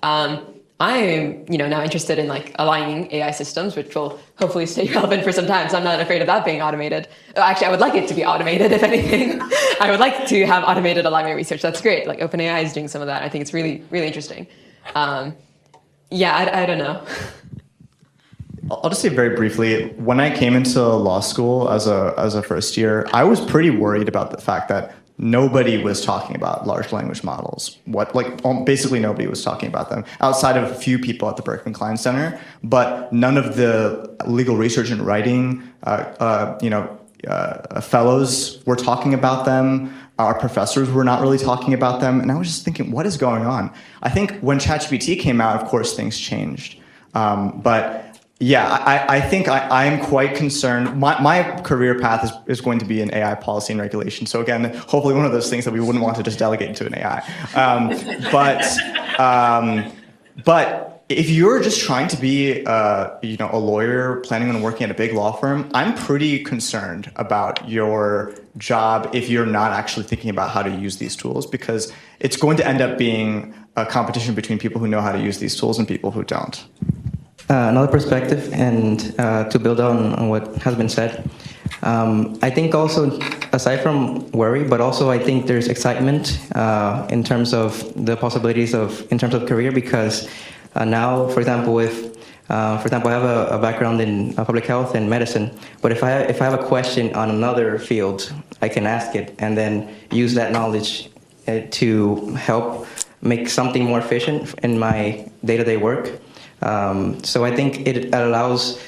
I'm, now interested in like aligning AI systems, which will hopefully stay relevant for some time. So I'm not afraid of that being automated. Actually, I would like it to be automated, if anything. I would like to have automated alignment research. That's great. Like OpenAI is doing some of that. I think it's really, really interesting. I don't know. I'll just say very briefly, when I came into law school as a first year, I was pretty worried about the fact that nobody was talking about large language models. Basically nobody was talking about them outside of a few people at the Berkman Klein Center, but none of the legal research and writing, fellows were talking about them. Our professors were not really talking about them. And I was just thinking, what is going on? I think when ChatGPT came out, of course, things changed. I think I am quite concerned. My career path is going to be in AI policy and regulation. So again, hopefully one of those things that we wouldn't want to just delegate into an AI. But if you're just trying to be a lawyer planning on working at a big law firm, I'm pretty concerned about your job if you're not actually thinking about how to use these tools, because it's going to end up being a competition between people who know how to use these tools and people who don't. Another perspective, and to build on what has been said, I think also, aside from worry, but also I think there's excitement in terms of the possibilities in terms of career, because now, for example, I have a background in public health and medicine, but if I have a question on another field, I can ask it and then use that knowledge to help make something more efficient in my day-to-day work. So I think it allows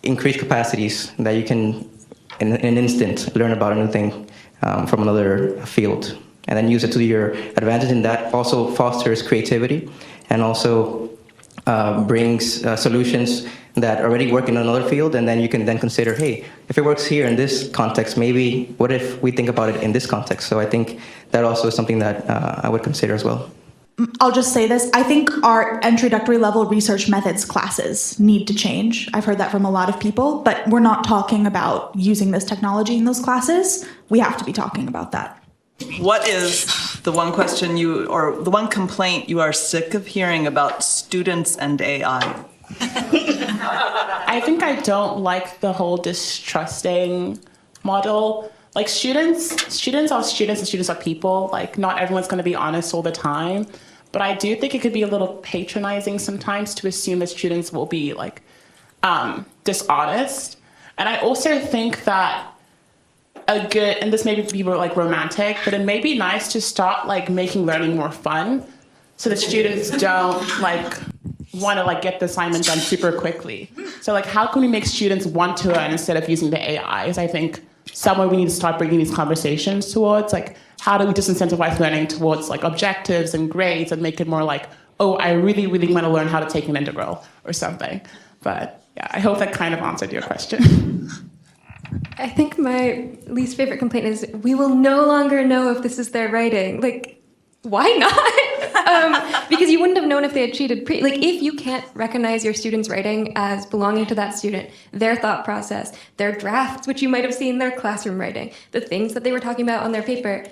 increased capacities that you can, in an instant, learn about a new thing from another field, and then use it to your advantage. And that also fosters creativity, and also brings solutions that already work in another field, and then you can then consider, hey, if it works here in this context, maybe what if we think about it in this context? So I think that also is something that I would consider as well. I'll just say this. I think our introductory level research methods classes need to change. I've heard that from a lot of people, but we're not talking about using this technology in those classes. We have to be talking about that. What is the one question or the one complaint you are sick of hearing about students and AI? I think I don't like the whole distrusting model. Like students are students and students are people. Like not everyone's going to be honest all the time. But I do think it could be a little patronizing sometimes to assume that students will be like dishonest. And I also think that and this may be like romantic, but it may be nice to start like making learning more fun so that students don't like want to like get the assignment done super quickly. So like how can we make students want to learn instead of using the AIs? I think somewhere we need to start bringing these conversations towards like how do we disincentivize learning towards like objectives and grades and make it more like, oh, I really, really want to learn how to take an integral or something. But yeah, I hope that kind of answered your question. I think my least favorite complaint is we will no longer know if this is their writing. Like, why not? Because you wouldn't have known if they had cheated. If you can't recognize your student's writing as belonging to that student, their thought process, their drafts, which you might have seen their classroom writing, the things that they were talking about on their paper,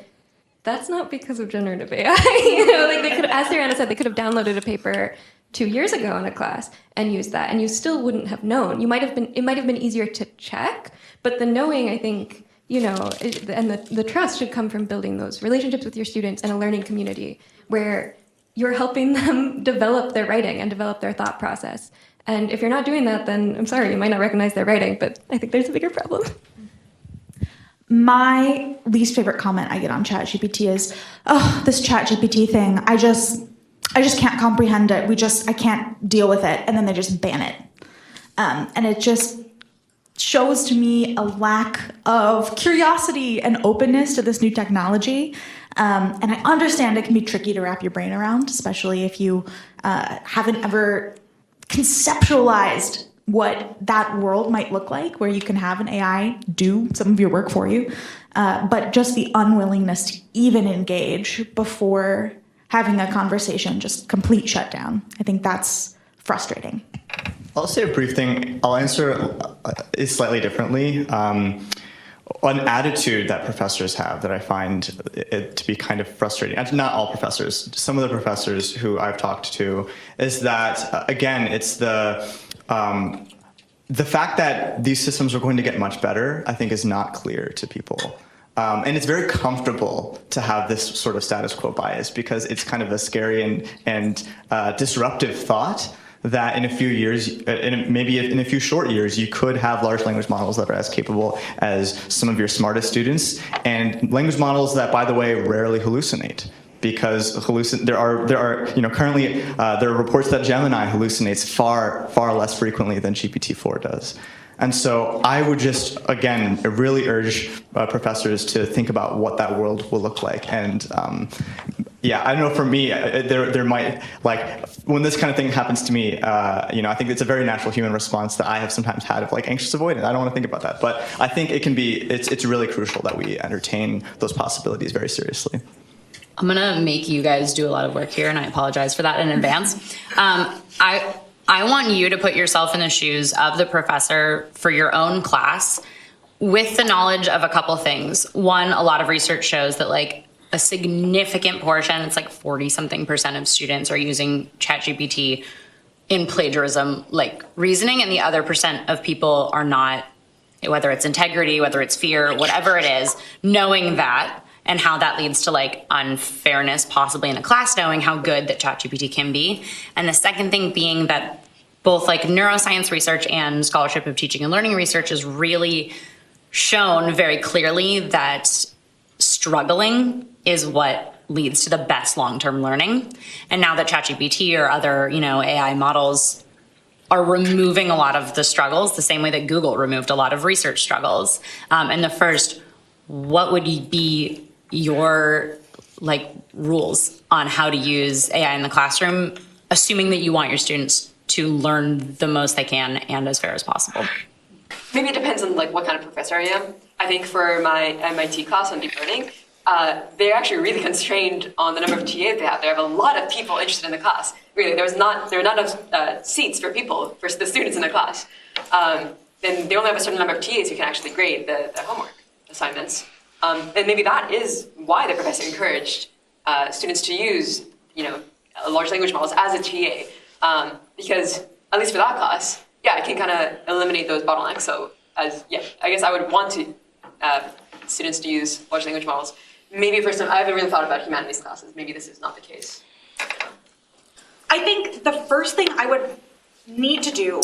that's not because of generative AI. They could, as Siriana said, they could have downloaded a paper 2 years ago in a class and used that, and you still wouldn't have known. It might have been easier to check, but the knowing, I think, and the trust should come from building those relationships with your students and a learning community where you're helping them develop their writing and develop their thought process. And if you're not doing that, then I'm sorry, you might not recognize their writing, but I think there's a bigger problem. My least favorite comment I get on ChatGPT is, oh, this ChatGPT thing, I just can't comprehend it. I can't deal with it. And then they just ban it. And it just shows to me a lack of curiosity and openness to this new technology. And I understand it can be tricky to wrap your brain around, especially if you haven't ever conceptualized what that world might look like, where you can have an AI do some of your work for you, but just the unwillingness to even engage before having a conversation, just complete shutdown. I think that's frustrating. I'll say a brief thing. I'll answer it slightly differently. An attitude that professors have that I find it to be kind of frustrating, and not all professors, some of the professors who I've talked to, is that, again, it's the fact that these systems are going to get much better, I think, is not clear to people. And it's very comfortable to have this sort of status quo bias because it's kind of a scary and disruptive thought that in a few years, maybe in a few short years, you could have large language models that are as capable as some of your smartest students, and language models that, by the way, rarely hallucinate. Because there are currently there are reports that Gemini hallucinates far less frequently than GPT-4 does. And so I would just, again, really urge professors to think about what that world will look like. And yeah, I don't know, for me, there might, like, when this kind of thing happens to me, I think it's a very natural human response that I have sometimes had of, like, anxious avoidance. I don't want to think about that. But I think it's really crucial that we entertain those possibilities very seriously. I'm going to make you guys do a lot of work here, and I apologize for that in advance. I want you to put yourself in the shoes of the professor for your own class with the knowledge of a couple things. One, a lot of research shows that, like, a significant portion, it's like 40-something% of students are using ChatGPT in plagiarism, like reasoning, and the other percent of people are not, whether it's integrity, whether it's fear, whatever it is, knowing that and how that leads to, like, unfairness possibly in a class, knowing how good that ChatGPT can be. And the second thing being that both, like, neuroscience research and scholarship of teaching and learning research has really shown very clearly that struggling is what leads to the best long-term learning. And now that ChatGPT or other, AI models are removing a lot of the struggles, the same way that Google removed a lot of research struggles. And the first, what would be your, like, rules on how to use AI in the classroom, assuming that you want your students to learn the most they can and as fair as possible? Maybe it depends on, like, what kind of professor I am. I think for my MIT class on deep learning, they're actually really constrained on the number of TAs they have. They have a lot of people interested in the class. Really, there are not enough seats for the students in the class. Then they only have a certain number of TAs who can actually grade the homework assignments. And maybe that is why the professor encouraged students to use, large language models as a TA. Because at least for that class, I can kind of eliminate those bottlenecks. So I guess I would want to students to use large language models. Maybe for some, I haven't really thought about humanities classes. Maybe this is not the case. I think the first thing I would need to do,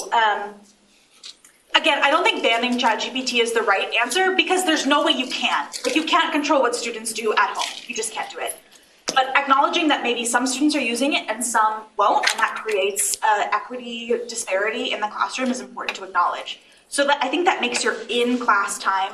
again, I don't think banning ChatGPT is the right answer because there's no way you can. Like, you can't control what students do at home. You just can't do it. But acknowledging that maybe some students are using it and some won't, and that creates equity disparity in the classroom is important to acknowledge. So that I think that makes your in-class time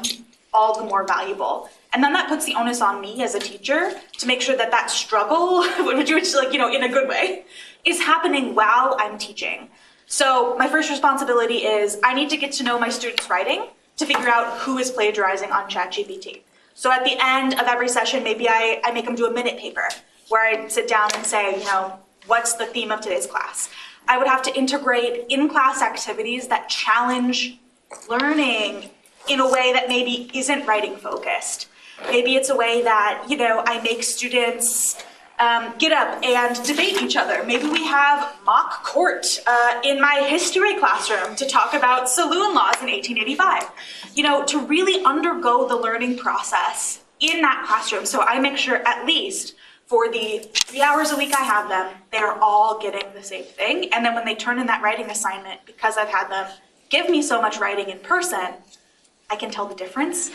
all the more valuable. And then that puts the onus on me as a teacher to make sure that that struggle, which in a good way, is happening while I'm teaching. So my first responsibility is I need to get to know my students' writing to figure out who is plagiarizing on ChatGPT. So at the end of every session, maybe I make them do a minute paper where I sit down and say, what's the theme of today's class? I would have to integrate in-class activities that challenge learning in a way that maybe isn't writing focused. Maybe it's a way that, I make students get up and debate each other. Maybe we have mock court in my history classroom to talk about saloon laws in 1885. To really undergo the learning process in that classroom. So I make sure at least for the 3 hours a week I have them, they're all getting the same thing. And then when they turn in that writing assignment, because I've had them give me so much writing in person, I can tell the difference.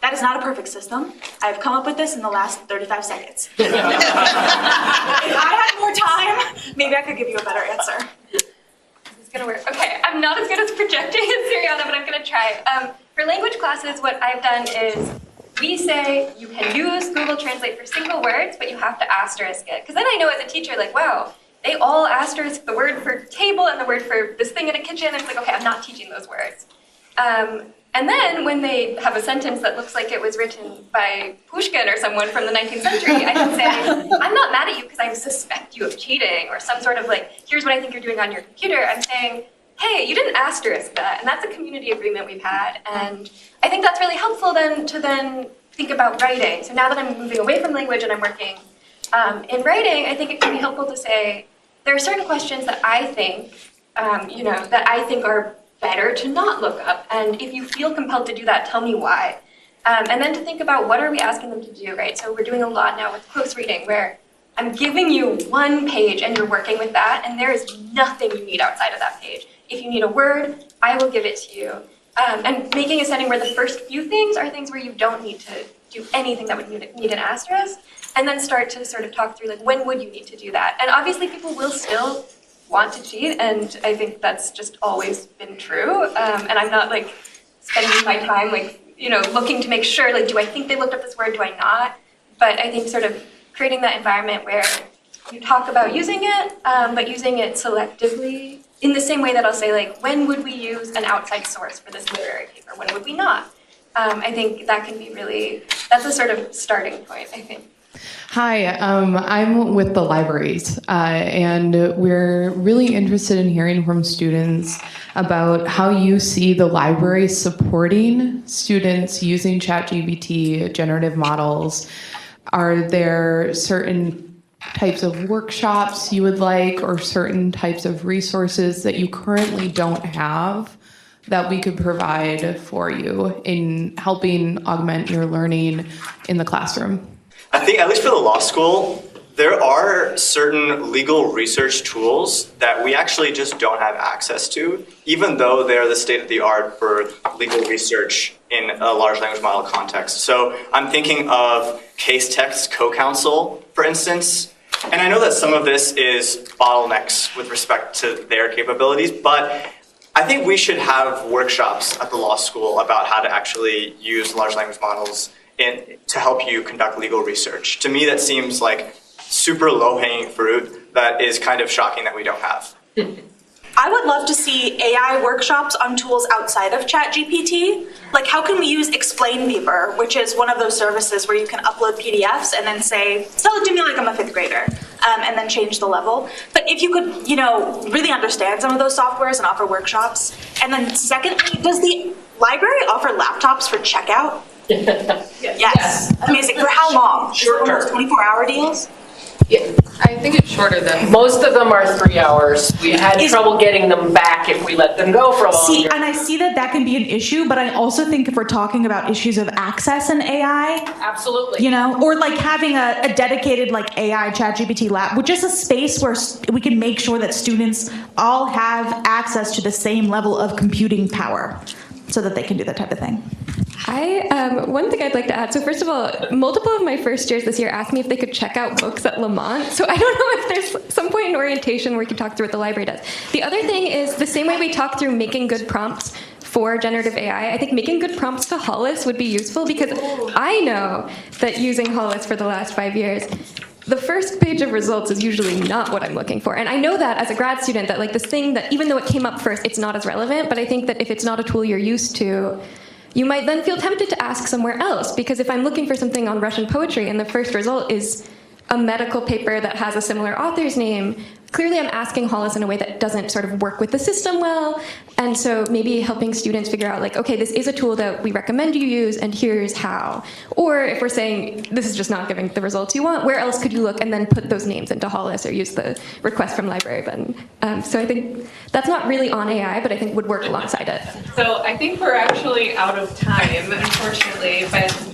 That is not a perfect system. I've come up with this in the last 35 seconds. If I had more time, maybe I could give you a better answer. This is gonna work. Okay, I'm not as good as projecting as Siriana, but I'm gonna try. For language classes, what I've done is we say you can use Google Translate for single words, but you have to asterisk it. Because then I know as a teacher, like, wow, they all asterisk the word for table and the word for this thing in a kitchen. And it's like, okay, I'm not teaching those words. And then when they have a sentence that looks like it was written by Pushkin or someone from the 19th century, I can say, I'm not mad at you because I suspect you of cheating, or some sort of like, here's what I think you're doing on your computer. I'm saying, hey, you didn't asterisk that. And that's a community agreement we've had. And I think that's really helpful then to think about writing. So now that I'm moving away from language and I'm working in writing, I think it can be helpful to say, there are certain questions that I think, that I think are better to not look up. And if you feel compelled to do that, tell me why. And then to think about what are we asking them to do, right? So we're doing a lot now with close reading, where I'm giving you one page and you're working with that, and there is nothing you need outside of that page. If you need a word, I will give it to you. And making a setting where the first few things are things where you don't need to do anything that would need an asterisk, and then start to sort of talk through, like, when would you need to do that? And obviously people will still want to cheat, and I think that's just always been true. And I'm not like spending my time looking to make sure, like, do I think they looked up this word, do I not? But I think sort of creating that environment where you talk about using it, but using it selectively, in the same way that I'll say, like, when would we use an outside source for this literary paper? When would we not? I think that can be that's a sort of starting point, I think. Hi, I'm with the libraries, and we're really interested in hearing from students about how you see the library supporting students using ChatGPT, generative models. Are there certain types of workshops you would like, or certain types of resources that you currently don't have that we could provide for you in helping augment your learning in the classroom? I think, at least for the law school, there are certain legal research tools that we actually just don't have access to, even though they're the state of the art for legal research in a large language model context. So I'm thinking of case text co-counsel, for instance. And I know that some of this is bottlenecks with respect to their capabilities, but I think we should have workshops at the law school about how to actually use large language models to help you conduct legal research. To me, that seems like super low-hanging fruit that is kind of shocking that we don't have. I would love to see AI workshops on tools outside of ChatGPT. Like, how can we use Explain Paper, which is one of those services where you can upload PDFs and then say, tell it to me like I'm a fifth grader, and then change the level. But if you could, really understand some of those softwares and offer workshops. And then secondly, does the library offer laptops for checkout? Yes. Amazing. For how long? Shorter. 24-hour deals? Yeah, I think it's shorter than, most of them are 3 hours. We had trouble getting them back if we let them go for longer. See, and I see that can be an issue, but I also think if we're talking about issues of access in AI, absolutely, or like having a dedicated like AI ChatGPT lab, which is a space where we can make sure that students all have access to the same level of computing power so that they can do that type of thing. One thing I'd like to add, so first of all, multiple of my first years this year asked me if they could check out books at Lamont, so I don't know if there's some point in orientation where we can talk through what the library does. The other thing is, the same way we talk through making good prompts for generative AI, I think making good prompts to Hollis would be useful, because I know that using Hollis for the last 5 years, the first page of results is usually not what I'm looking for. And I know that as a grad student, that like this thing that even though it came up first, it's not as relevant, but I think that if it's not a tool you're used to, you might then feel tempted to ask somewhere else, because if I'm looking for something on Russian poetry and the first result is a medical paper that has a similar author's name, clearly I'm asking Hollis in a way that doesn't sort of work with the system well. And so maybe helping students figure out, like, okay, this is a tool that we recommend you use, and here's how. Or if we're saying this is just not giving the results you want, where else could you look, and then put those names into Hollis or use the request from library button. So I think that's not really on AI, but I think would work alongside it. So I think we're actually out of time, unfortunately, but